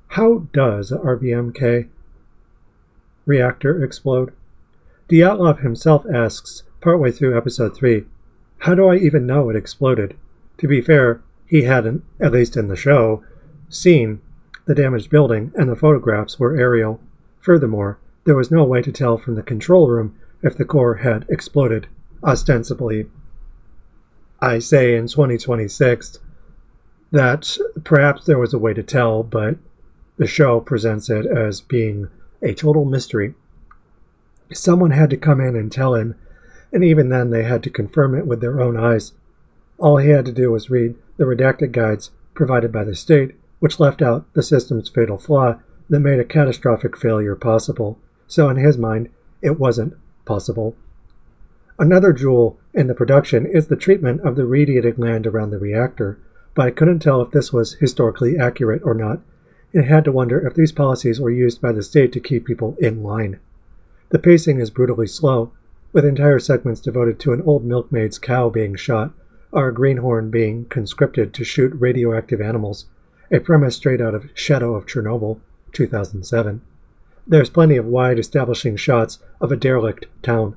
How does a RBMK reactor explode? Dyatlov himself asks, partway through episode 3, how do I even know it exploded? To be fair, he hadn't, at least in the show, seen the damaged building, and the photographs were aerial. Furthermore, there was no way to tell from the control room if the core had exploded, ostensibly. I say in 2026 that perhaps there was a way to tell, but the show presents it as being a total mystery. Someone had to come in and tell him, and even then they had to confirm it with their own eyes. All he had to do was read the redacted guides provided by the state, which left out the system's fatal flaw that made a catastrophic failure possible. So in his mind, it wasn't possible. Another jewel in the production is the treatment of the radiated land around the reactor, but I couldn't tell if this was historically accurate or not, and had to wonder if these policies were used by the state to keep people in line. The pacing is brutally slow, with entire segments devoted to an old milkmaid's cow being shot, or a greenhorn being conscripted to shoot radioactive animals, a premise straight out of Shadow of Chernobyl, 2007. There's plenty of wide establishing shots of a derelict town.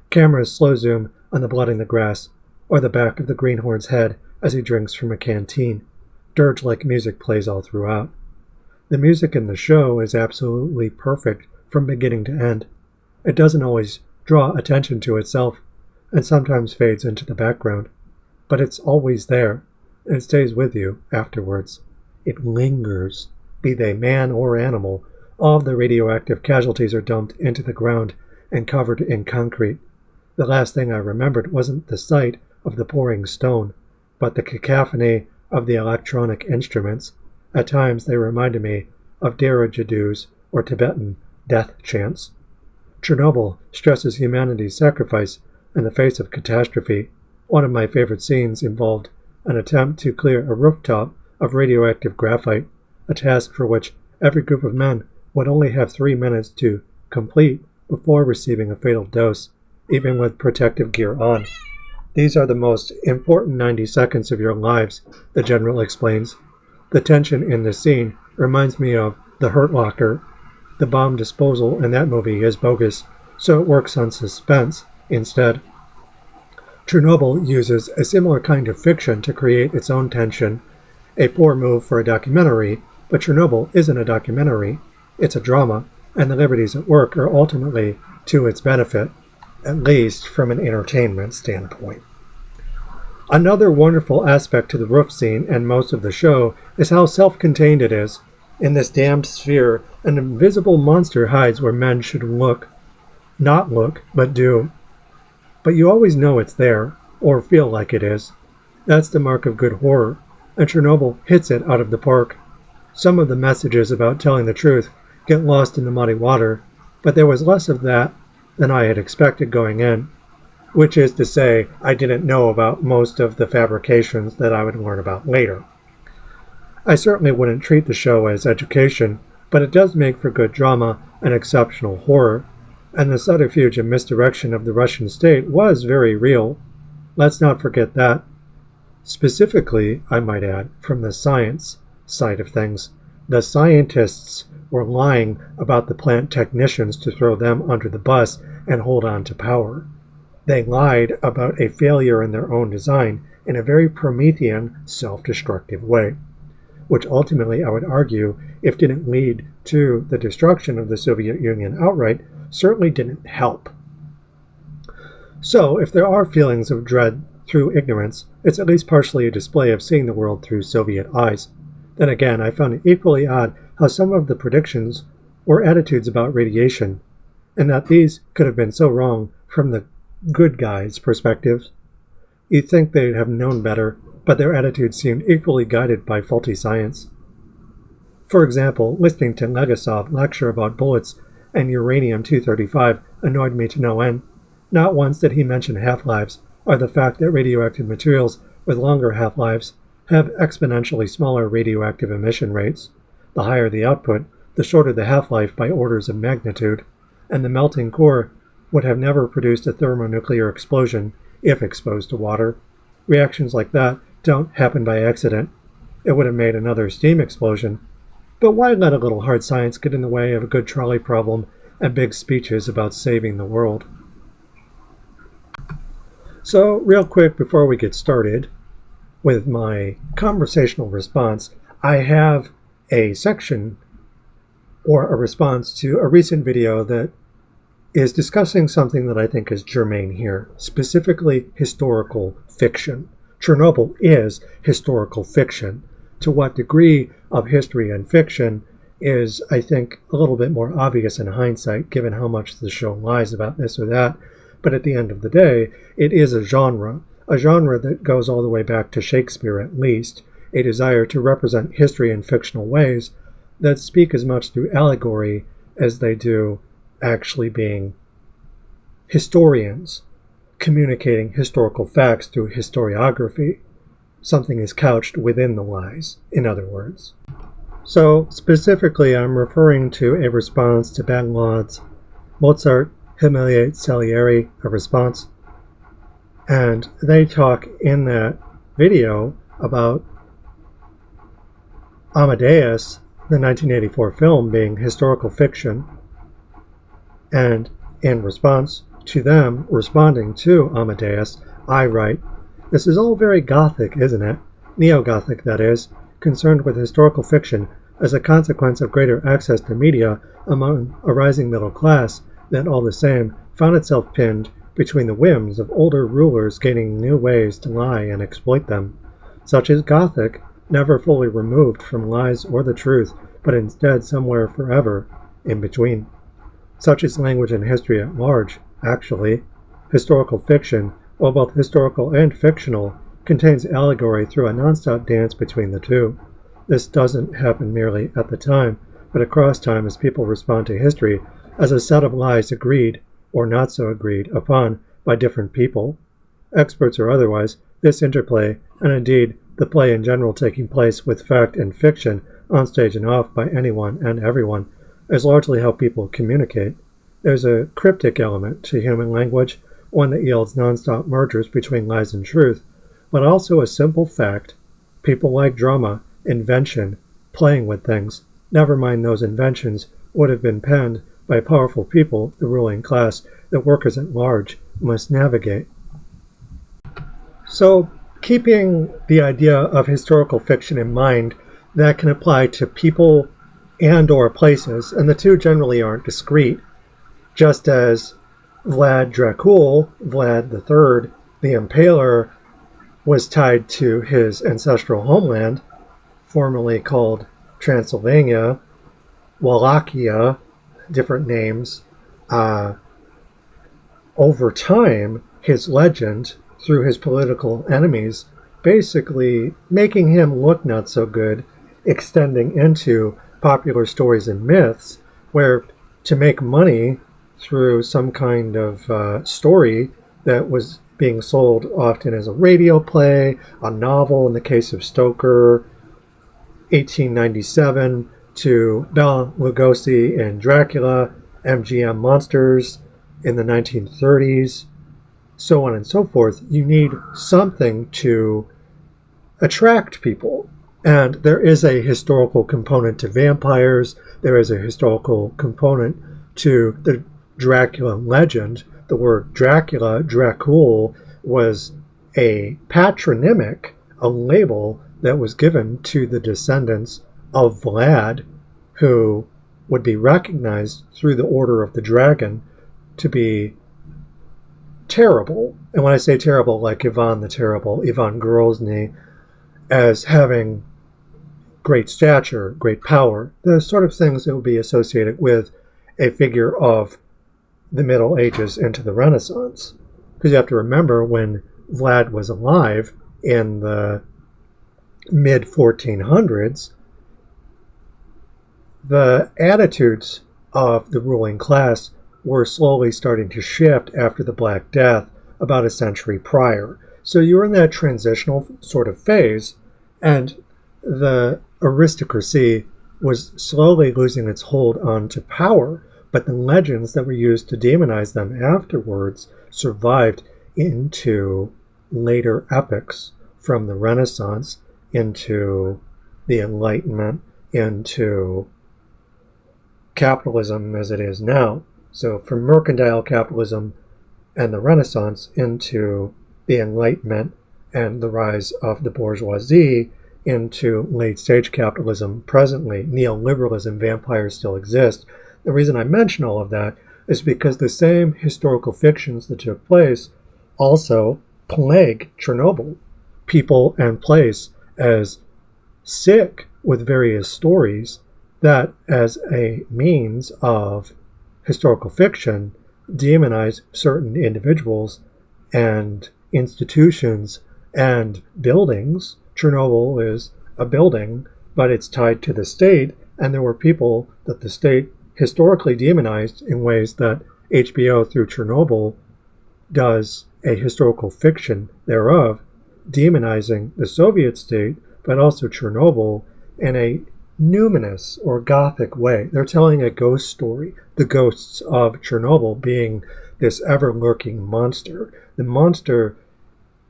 Cameras slow zoom on the blood in the grass, or the back of the greenhorn's head as he drinks from a canteen. Dirge-like music plays all throughout. The music in the show is absolutely perfect from beginning to end. It doesn't always draw attention to itself, and sometimes fades into the background, but it's always there, and it stays with you afterwards. It lingers, be they man or animal. All of the radioactive casualties are dumped into the ground and covered in concrete. The last thing I remembered wasn't the sight of the pouring stone, but the cacophony of the electronic instruments. At times they reminded me of didgeridoos or Tibetan death chants. Chernobyl stresses humanity's sacrifice in the face of catastrophe. One of my favorite scenes involved an attempt to clear a rooftop of radioactive graphite, a task for which every group of men would only have 3 minutes to complete before receiving a fatal dose, even with protective gear on. These are the most important 90 seconds of your lives, the general explains. The tension in this scene reminds me of The Hurt Locker. The bomb disposal in that movie is bogus, so it works on suspense instead. Chernobyl uses a similar kind of fiction to create its own tension, a poor move for a documentary, but Chernobyl isn't a documentary, it's a drama, and the liberties at work are ultimately to its benefit, at least from an entertainment standpoint. Another wonderful aspect to the roof scene and most of the show is how self-contained it is. In this damned sphere, an invisible monster hides where men should look. Not look, but do. But you always know it's there, or feel like it is. That's the mark of good horror, and Chernobyl hits it out of the park. Some of the messages about telling the truth get lost in the muddy water, but there was less of that than I had expected going in, which is to say, I didn't know about most of the fabrications that I would learn about later. I certainly wouldn't treat the show as education, but it does make for good drama and exceptional horror, and the subterfuge and misdirection of the Russian state was very real. Let's not forget that. Specifically, I might add, from the science side of things. The scientists were lying about the plant technicians to throw them under the bus and hold on to power. They lied about a failure in their own design in a very Promethean, self-destructive way, which ultimately I would argue, if didn't lead to the destruction of the Soviet Union outright, certainly didn't help. So, if there are feelings of dread through ignorance, it's at least partially a display of seeing the world through Soviet eyes. Then again, I found it equally odd how some of the predictions were attitudes about radiation, and that these could have been so wrong from the good guys' perspective. You'd think they'd have known better, but their attitudes seemed equally guided by faulty science. For example, listening to Legasov lecture about bullets and uranium-235 annoyed me to no end. Not once did he mention half-lives, or the fact that radioactive materials with longer half-lives have exponentially smaller radioactive emission rates. The higher the output, the shorter the half-life by orders of magnitude, and the melting core would have never produced a thermonuclear explosion if exposed to water. Reactions like that don't happen by accident. It would have made another steam explosion. But why let a little hard science get in the way of a good trolley problem and big speeches about saving the world? So, real quick before we get started with my conversational response, I have a section or a response to a recent video that is discussing something that I think is germane here, specifically historical fiction. Chernobyl is historical fiction. To what degree of history and fiction is, I think, a little bit more obvious in hindsight, given how much the show lies about this or that. But at the end of the day, it is a genre that goes all the way back to Shakespeare at least, a desire to represent history in fictional ways that speak as much through allegory as they do actually being historians communicating historical facts through historiography. Something is couched within the lies, in other words. So, specifically, I'm referring to a response to Badlaud's Mozart Humiliate Salieri, a response. And they talk in that video about Amadeus, the 1984 film, being historical fiction. And in response to them responding to Amadeus, I write, "This is all very Gothic, isn't it? Neo-Gothic, that is, concerned with historical fiction as a consequence of greater access to media among a rising middle class that all the same found itself pinned between the whims of older rulers gaining new ways to lie and exploit them. Such is Gothic, never fully removed from lies or the truth, but instead somewhere forever in between. Such is language and history at large, actually. Historical fiction, while both historical and fictional, contains allegory through a non-stop dance between the two. This doesn't happen merely at the time, but across time as people respond to history as a set of lies agreed, or not so agreed, upon by different people. Experts or otherwise, this interplay, and indeed the play in general taking place with fact and fiction, on stage and off by anyone and everyone, is largely how people communicate. There's a cryptic element to human language, one that yields non-stop mergers between lies and truth, but also a simple fact. People like drama, invention, playing with things. Never mind those inventions would have been penned by powerful people, the ruling class, that workers at large must navigate. So, keeping the idea of historical fiction in mind, that can apply to people and or places, and the two generally aren't discrete, just as Vlad Dracul, Vlad III, the Impaler, was tied to his ancestral homeland, formerly called Transylvania, Wallachia, different names. Over time, his legend, through his political enemies, basically making him look not so good, extending into popular stories and myths, where to make money through some kind of story that was being sold often as a radio play, a novel in the case of Stoker, 1897, to Bela Lugosi in Dracula, MGM Monsters in the 1930s, so on and so forth. You need something to attract people. And there is a historical component to vampires. There is a historical component to the Dracula legend. The word Dracula, Dracul, was a patronymic, a label that was given to the descendants of Vlad, who would be recognized through the Order of the Dragon to be terrible. And when I say terrible, like Ivan the Terrible, Ivan Grozny, as having great stature, great power, the sort of things that would be associated with a figure of the Middle Ages into the Renaissance. Because you have to remember, when Vlad was alive in the mid-1400s, the attitudes of the ruling class were slowly starting to shift after the Black Death about a century prior. So you were in that transitional sort of phase, and the aristocracy was slowly losing its hold onto power, but the legends that were used to demonize them afterwards survived into later epics, from the Renaissance into the Enlightenment, into capitalism as it is now. So from mercantile capitalism and the Renaissance into the Enlightenment and the rise of the bourgeoisie into late-stage capitalism presently, neoliberalism, vampires still exist. The reason I mention all of that is because the same historical fictions that took place also plague Chernobyl, people and place, as sick with various stories that, as a means of historical fiction, demonize certain individuals and institutions and buildings. Chernobyl is a building, but it's tied to the state, and there were people that the state historically demonized in ways that HBO, through Chernobyl, does a historical fiction thereof, demonizing the Soviet state, but also Chernobyl in a numinous or gothic way. They're telling a ghost story, the ghosts of Chernobyl being this ever-lurking monster. The monster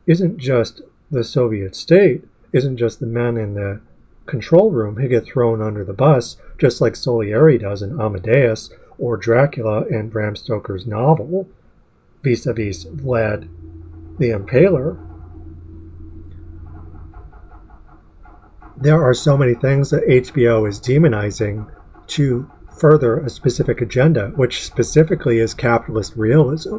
isn't just the Soviet state, isn't just the men in the control room who get thrown under the bus, just like Salieri does in Amadeus, or Dracula in Bram Stoker's novel, vis-a-vis Vlad the Impaler. There are so many things that HBO is demonizing to further a specific agenda, which specifically is capitalist realism,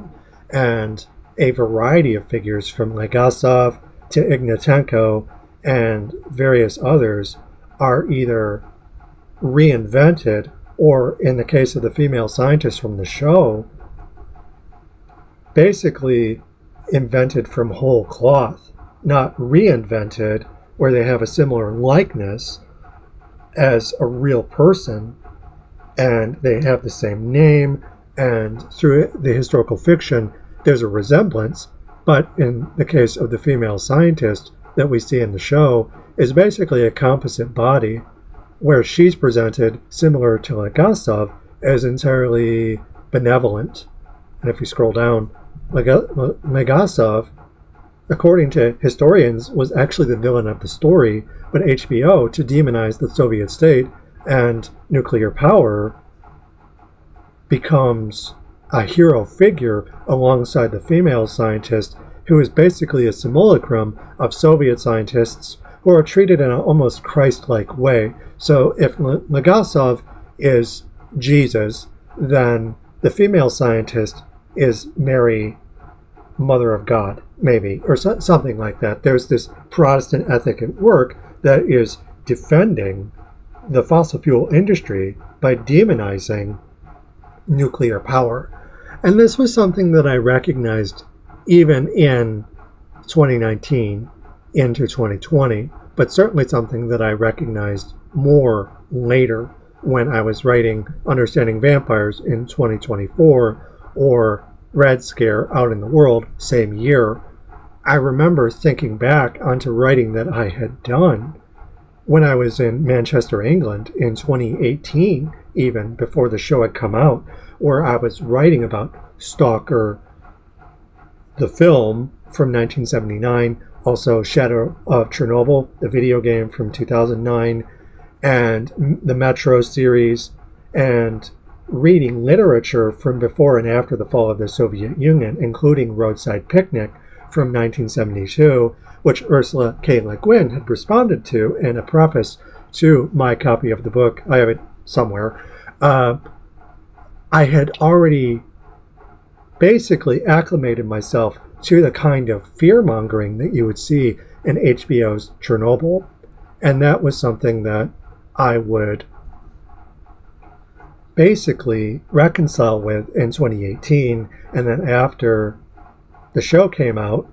and a variety of figures from Legasov to Ignatenko and various others are either reinvented or, in the case of the female scientists from the show, basically invented from whole cloth, not reinvented where they have a similar likeness as a real person and they have the same name, and through the historical fiction there's a resemblance, but in the case of the female scientist that we see in the show is basically a composite body where she's presented similar to Legasov as entirely benevolent. And if we scroll down, Legasov, according to historians, was actually the villain of the story, but HBO, to demonize the Soviet state and nuclear power, becomes a hero figure alongside the female scientist, who is basically a simulacrum of Soviet scientists who are treated in an almost Christ-like way. So if Legasov is Jesus, then the female scientist is Mary, Mother of God, maybe, or something like that. There's this Protestant ethic at work that is defending the fossil fuel industry by demonizing nuclear power. And this was something that I recognized even in 2019 into 2020, but certainly something that I recognized more later when I was writing Understanding Vampires in 2024 or Red Scare Out in the World, same year. I remember thinking back onto writing that I had done when I was in Manchester, England in 2018, even before the show had come out, where I was writing about Stalker, the film from 1979, also Shadow of Chernobyl, the video game from 2009, and the Metro series, and reading literature from before and after the fall of the Soviet Union, including Roadside Picnic from 1972, which Ursula K. Le Guin had responded to in a preface to my copy of the book. I have it somewhere. I had already basically acclimated myself to the kind of fear-mongering that you would see in HBO's Chernobyl. And that was something that I would basically reconcile with in 2018. And then after the show came out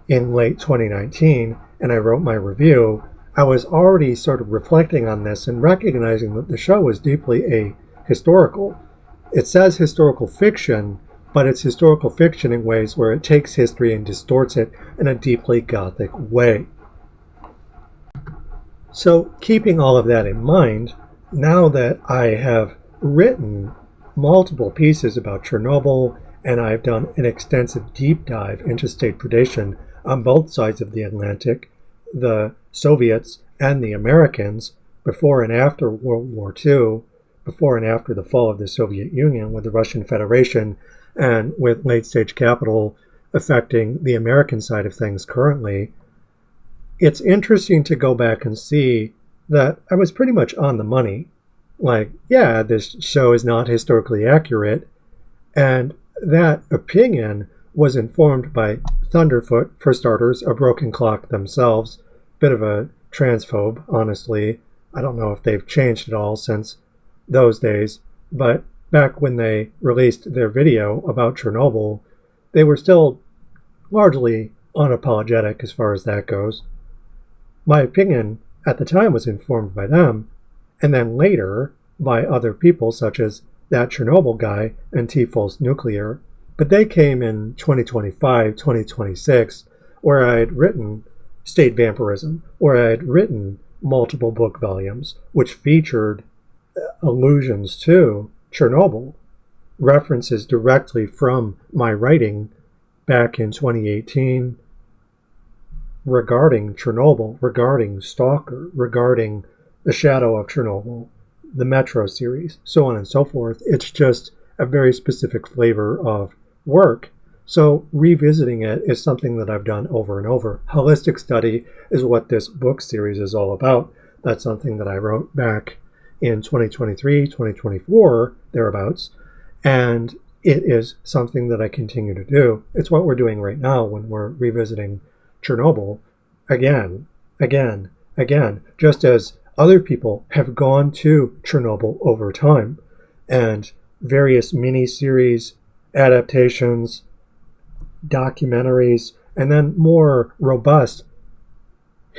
in late 2019 and I wrote my review, I was already sort of reflecting on this and recognizing that the show was deeply ahistorical. It says historical fiction, but it's historical fiction in ways where it takes history and distorts it in a deeply Gothic way. So, keeping all of that in mind, now that I have written multiple pieces about Chernobyl and I've done an extensive deep dive into state predation on both sides of the Atlantic, the Soviets and the Americans, before and after World War II, before and after the fall of the Soviet Union with the Russian Federation, and with late-stage capital affecting the American side of things currently, it's interesting to go back and see that I was pretty much on the money. Like, yeah, this show is not historically accurate, and that opinion was informed by Thunderfoot, for starters, a broken clock themselves, bit of a transphobe, honestly. I don't know if they've changed at all since those days, but back when they released their video about Chernobyl, they were still largely unapologetic as far as that goes. My opinion at the time was informed by them, and then later by other people such as that Chernobyl guy and T-False Nuclear, but they came in 2025, 2026, where I had written State Vampirism, where I had written multiple book volumes, which featured allusions to Chernobyl, references directly from my writing back in 2018 regarding Chernobyl, regarding Stalker, regarding The Shadow of Chernobyl, the Metro series, so on and so forth. It's just a very specific flavor of work. So revisiting it is something that I've done over and over. Holistic study is what this book series is all about. That's something that I wrote back in 2023, 2024, thereabouts, and it is something that I continue to do. It's what we're doing right now when we're revisiting Chernobyl again, just as other people have gone to Chernobyl over time, and various mini-series, adaptations, documentaries, and then more robust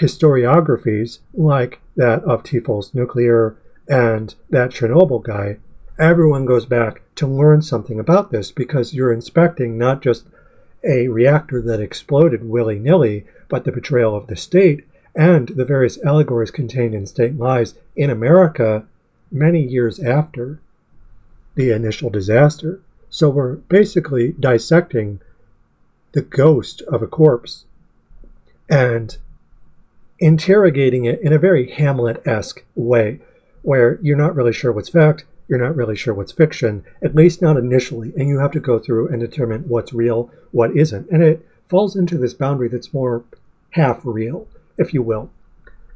historiographies like that of T-False Nuclear and that Chernobyl guy. Everyone goes back to learn something about this because you're inspecting not just a reactor that exploded willy-nilly, but the betrayal of the state and the various allegories contained in state lies in America many years after the initial disaster. So we're basically dissecting the ghost of a corpse and interrogating it in a very Hamlet-esque way, where you're not really sure what's fact, you're not really sure what's fiction, at least not initially, and you have to go through and determine what's real, what isn't. And it falls into this boundary that's more half real, if you will.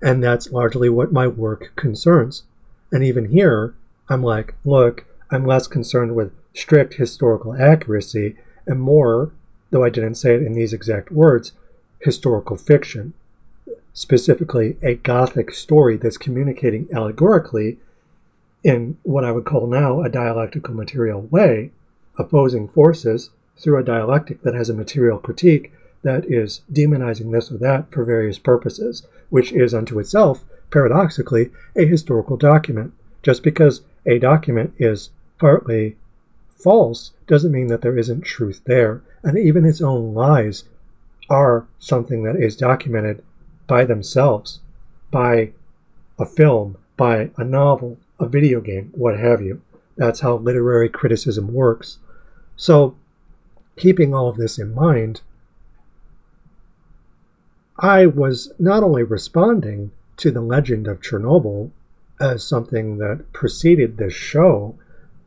And that's largely what my work concerns. And even here, I'm like, look, I'm less concerned with strict historical accuracy and more, though I didn't say it in these exact words, historical fiction. Specifically, a Gothic story that's communicating allegorically in what I would call now a dialectical material way, opposing forces through a dialectic that has a material critique that is demonizing this or that for various purposes, which is unto itself, paradoxically, a historical document. Just because a document is partly false doesn't mean that there isn't truth there, and even its own lies are something that is documented by themselves, by a film, by a novel, a video game, what have you. That's how literary criticism works. So, keeping all of this in mind, I was not only responding to the legend of Chernobyl as something that preceded this show,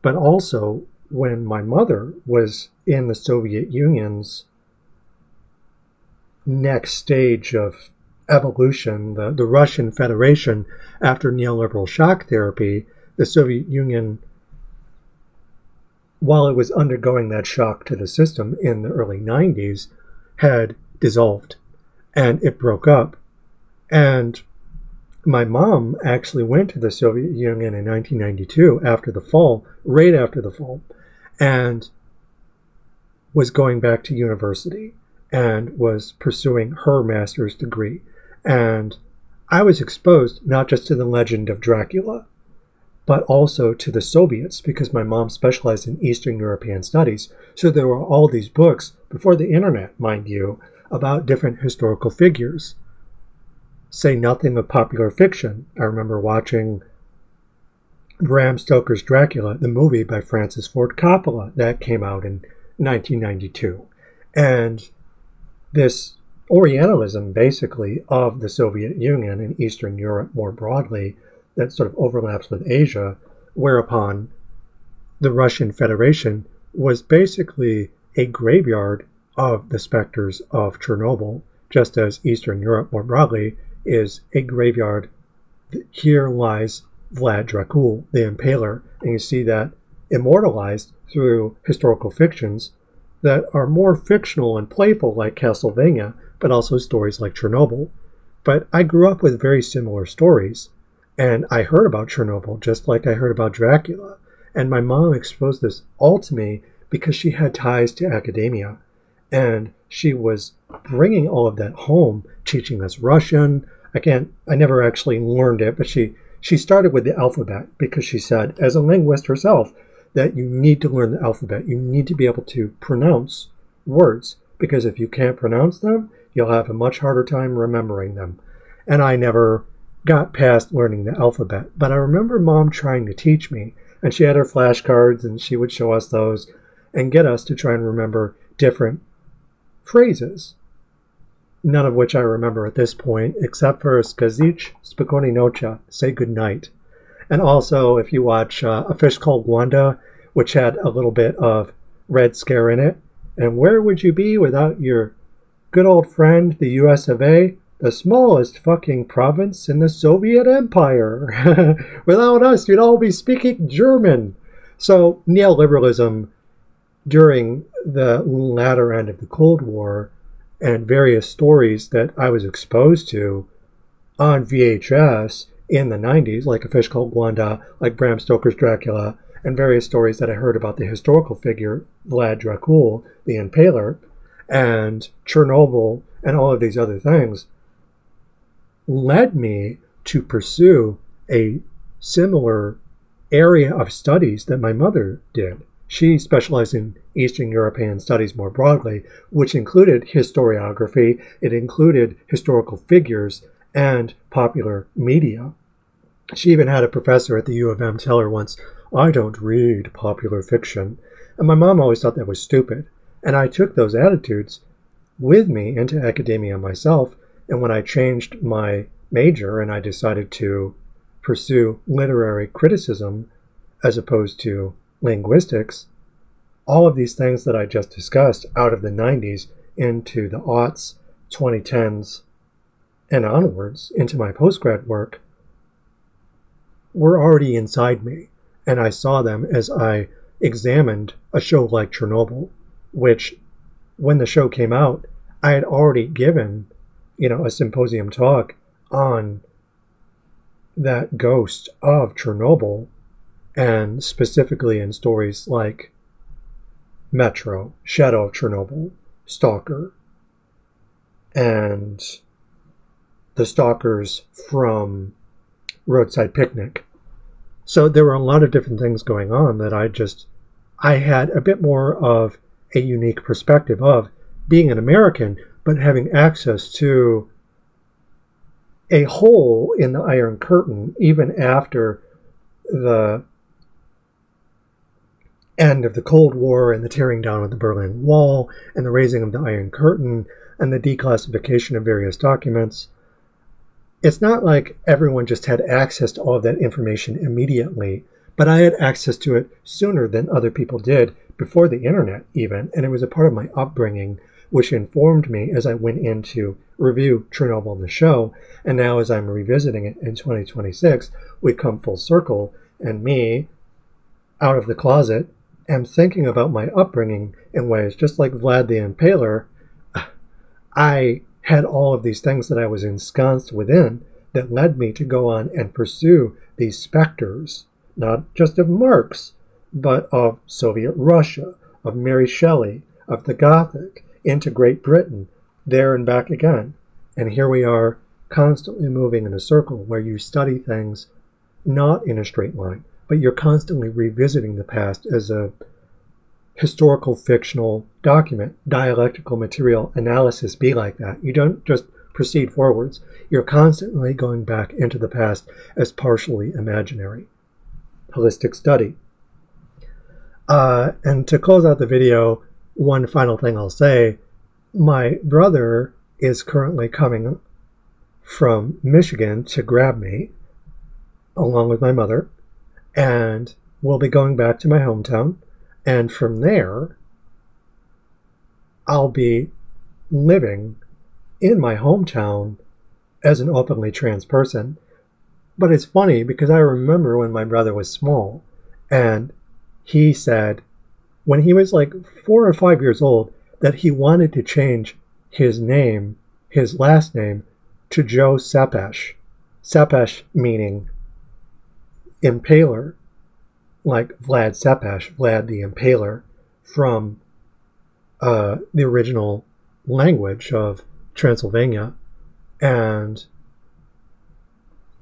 but also when my mother was in the Soviet Union's next stage of evolution, the Russian Federation, after neoliberal shock therapy, the Soviet Union while it was undergoing that shock to the system in the early 90s, had dissolved and it broke up. And my mom actually went to the Soviet Union in 1992 after the fall, right after the fall, and was going back to university and was pursuing her master's degree. And I was exposed not just to the legend of Dracula, but also to the Soviets, because my mom specialized in Eastern European studies. So there were all these books, before the internet, mind you, about different historical figures. Say nothing of popular fiction. I remember watching Bram Stoker's Dracula, the movie by Francis Ford Coppola, that came out in 1992. And this Orientalism, basically, of the Soviet Union and Eastern Europe more broadly, that sort of overlaps with Asia, whereupon the Russian Federation was basically a graveyard of the specters of Chernobyl, just as Eastern Europe more broadly is a graveyard. Here lies Vlad Dracul, the Impaler, and you see that immortalized through historical fictions that are more fictional and playful, like Castlevania, but also stories like Chernobyl. But I grew up with very similar stories, and I heard about Chernobyl just like I heard about Dracula. And my mom exposed this all to me because she had ties to academia. And she was bringing all of that home, teaching us Russian. I never actually learned it, but she started with the alphabet because she said, as a linguist herself, that you need to learn the alphabet. You need to be able to pronounce words, because if you can't pronounce them, you'll have a much harder time remembering them. And I never got past learning the alphabet, but I remember Mom trying to teach me, and she had her flashcards and she would show us those and get us to try and remember different phrases, none of which I remember at this point, except for Skazich Spokoni Nocha, say good night. And also, if you watch A Fish Called Wanda, which had a little bit of Red Scare in it, and where would you be without your good old friend, the US of A, the smallest fucking province in the Soviet Empire? Without us, you'd all be speaking German. So neoliberalism during the latter end of the Cold War and various stories that I was exposed to on VHS in the 90s, like A Fish Called Wanda, like Bram Stoker's Dracula, and various stories that I heard about the historical figure Vlad Dracul, the Impaler, and Chernobyl, and all of these other things, led me to pursue a similar area of studies that my mother did. She specialized in Eastern European studies more broadly, which included historiography, it included historical figures, and popular media. She even had a professor at the U of M tell her once, "I don't read popular fiction." And my mom always thought that was stupid. And I took those attitudes with me into academia myself. And when I changed my major and I decided to pursue literary criticism as opposed to linguistics, all of these things that I just discussed out of the 90s into the aughts, 2010s, and onwards into my postgrad work were already inside me. And I saw them as I examined a show like Chernobyl, which, when the show came out, I had already given, a symposium talk on that ghost of Chernobyl, and specifically in stories like Metro, Shadow of Chernobyl, Stalker, and the stalkers from Roadside Picnic. So there were a lot of different things going on that I had a bit more of a unique perspective of being an American, but having access to a hole in the Iron Curtain, even after the end of the Cold War and the tearing down of the Berlin Wall and the raising of the Iron Curtain and the declassification of various documents. It's not like everyone just had access to all of that information immediately, but I had access to it sooner than other people did, before the internet even, and it was a part of my upbringing, which informed me as I went in to review Chernobyl the show, and now as I'm revisiting it in 2026, we come full circle, and me, out of the closet, am thinking about my upbringing in ways, just like Vlad the Impaler, I had all of these things that I was ensconced within that led me to go on and pursue these specters, not just of Marx, but of Soviet Russia, of Mary Shelley, of the Gothic, into Great Britain, there and back again. And here we are, constantly moving in a circle where you study things not in a straight line, but you're constantly revisiting the past as a historical fictional document. Dialectical material analysis be like that. You don't just proceed forwards. You're constantly going back into the past as partially imaginary. Holistic study. And to close out the video, one final thing I'll say, my brother is currently coming from Michigan to grab me, along with my mother, and we'll be going back to my hometown. And from there, I'll be living in my hometown as an openly trans person. But it's funny because I remember when my brother was small, and he said when he was like 4 or 5 years old that he wanted to change his name, his last name, to Joe Sepesh. Sepesh meaning impaler, like Vlad Sepesh, Vlad the Impaler, from the original language of Transylvania. And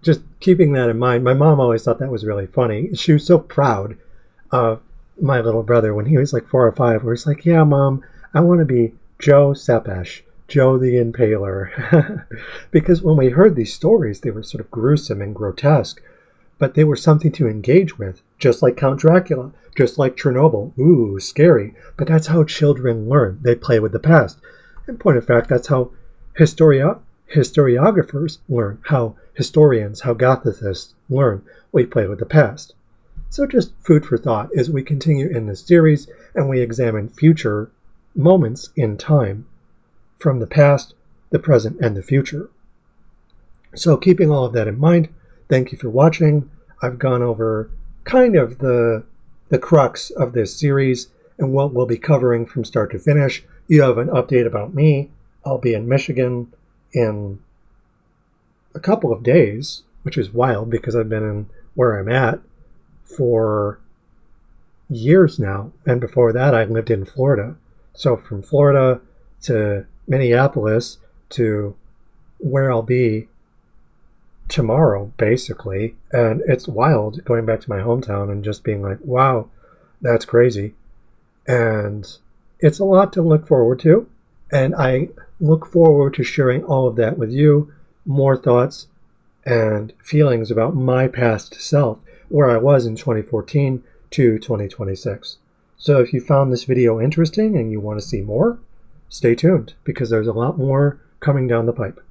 just keeping that in mind, my mom always thought that was really funny. She was so proud of my little brother when he was like 4 or 5, where he's like, yeah, Mom, I want to be Joe Sepesh, Joe the Impaler. Because when we heard these stories, they were sort of gruesome and grotesque, but they were something to engage with, just like Count Dracula, just like Chernobyl. Ooh, scary. But that's how children learn. They play with the past. In point of fact, that's how historiographers learn, how historians, how Gothicists learn. We play with the past. So just food for thought as we continue in this series and we examine future moments in time from the past, the present, and the future. So keeping all of that in mind, thank you for watching. I've gone over kind of the crux of this series and what we'll be covering from start to finish. You have an update about me. I'll be in Michigan in a couple of days, which is wild because I've been in where I'm at for years now. And before that, I lived in Florida. So from Florida to Minneapolis to where I'll be tomorrow, basically. And it's wild going back to my hometown and just being like, wow, that's crazy. And it's a lot to look forward to. And I look forward to sharing all of that with you, more thoughts and feelings about my past self, where I was in 2014 to 2026. So if you found this video interesting and you want to see more, stay tuned because there's a lot more coming down the pipe.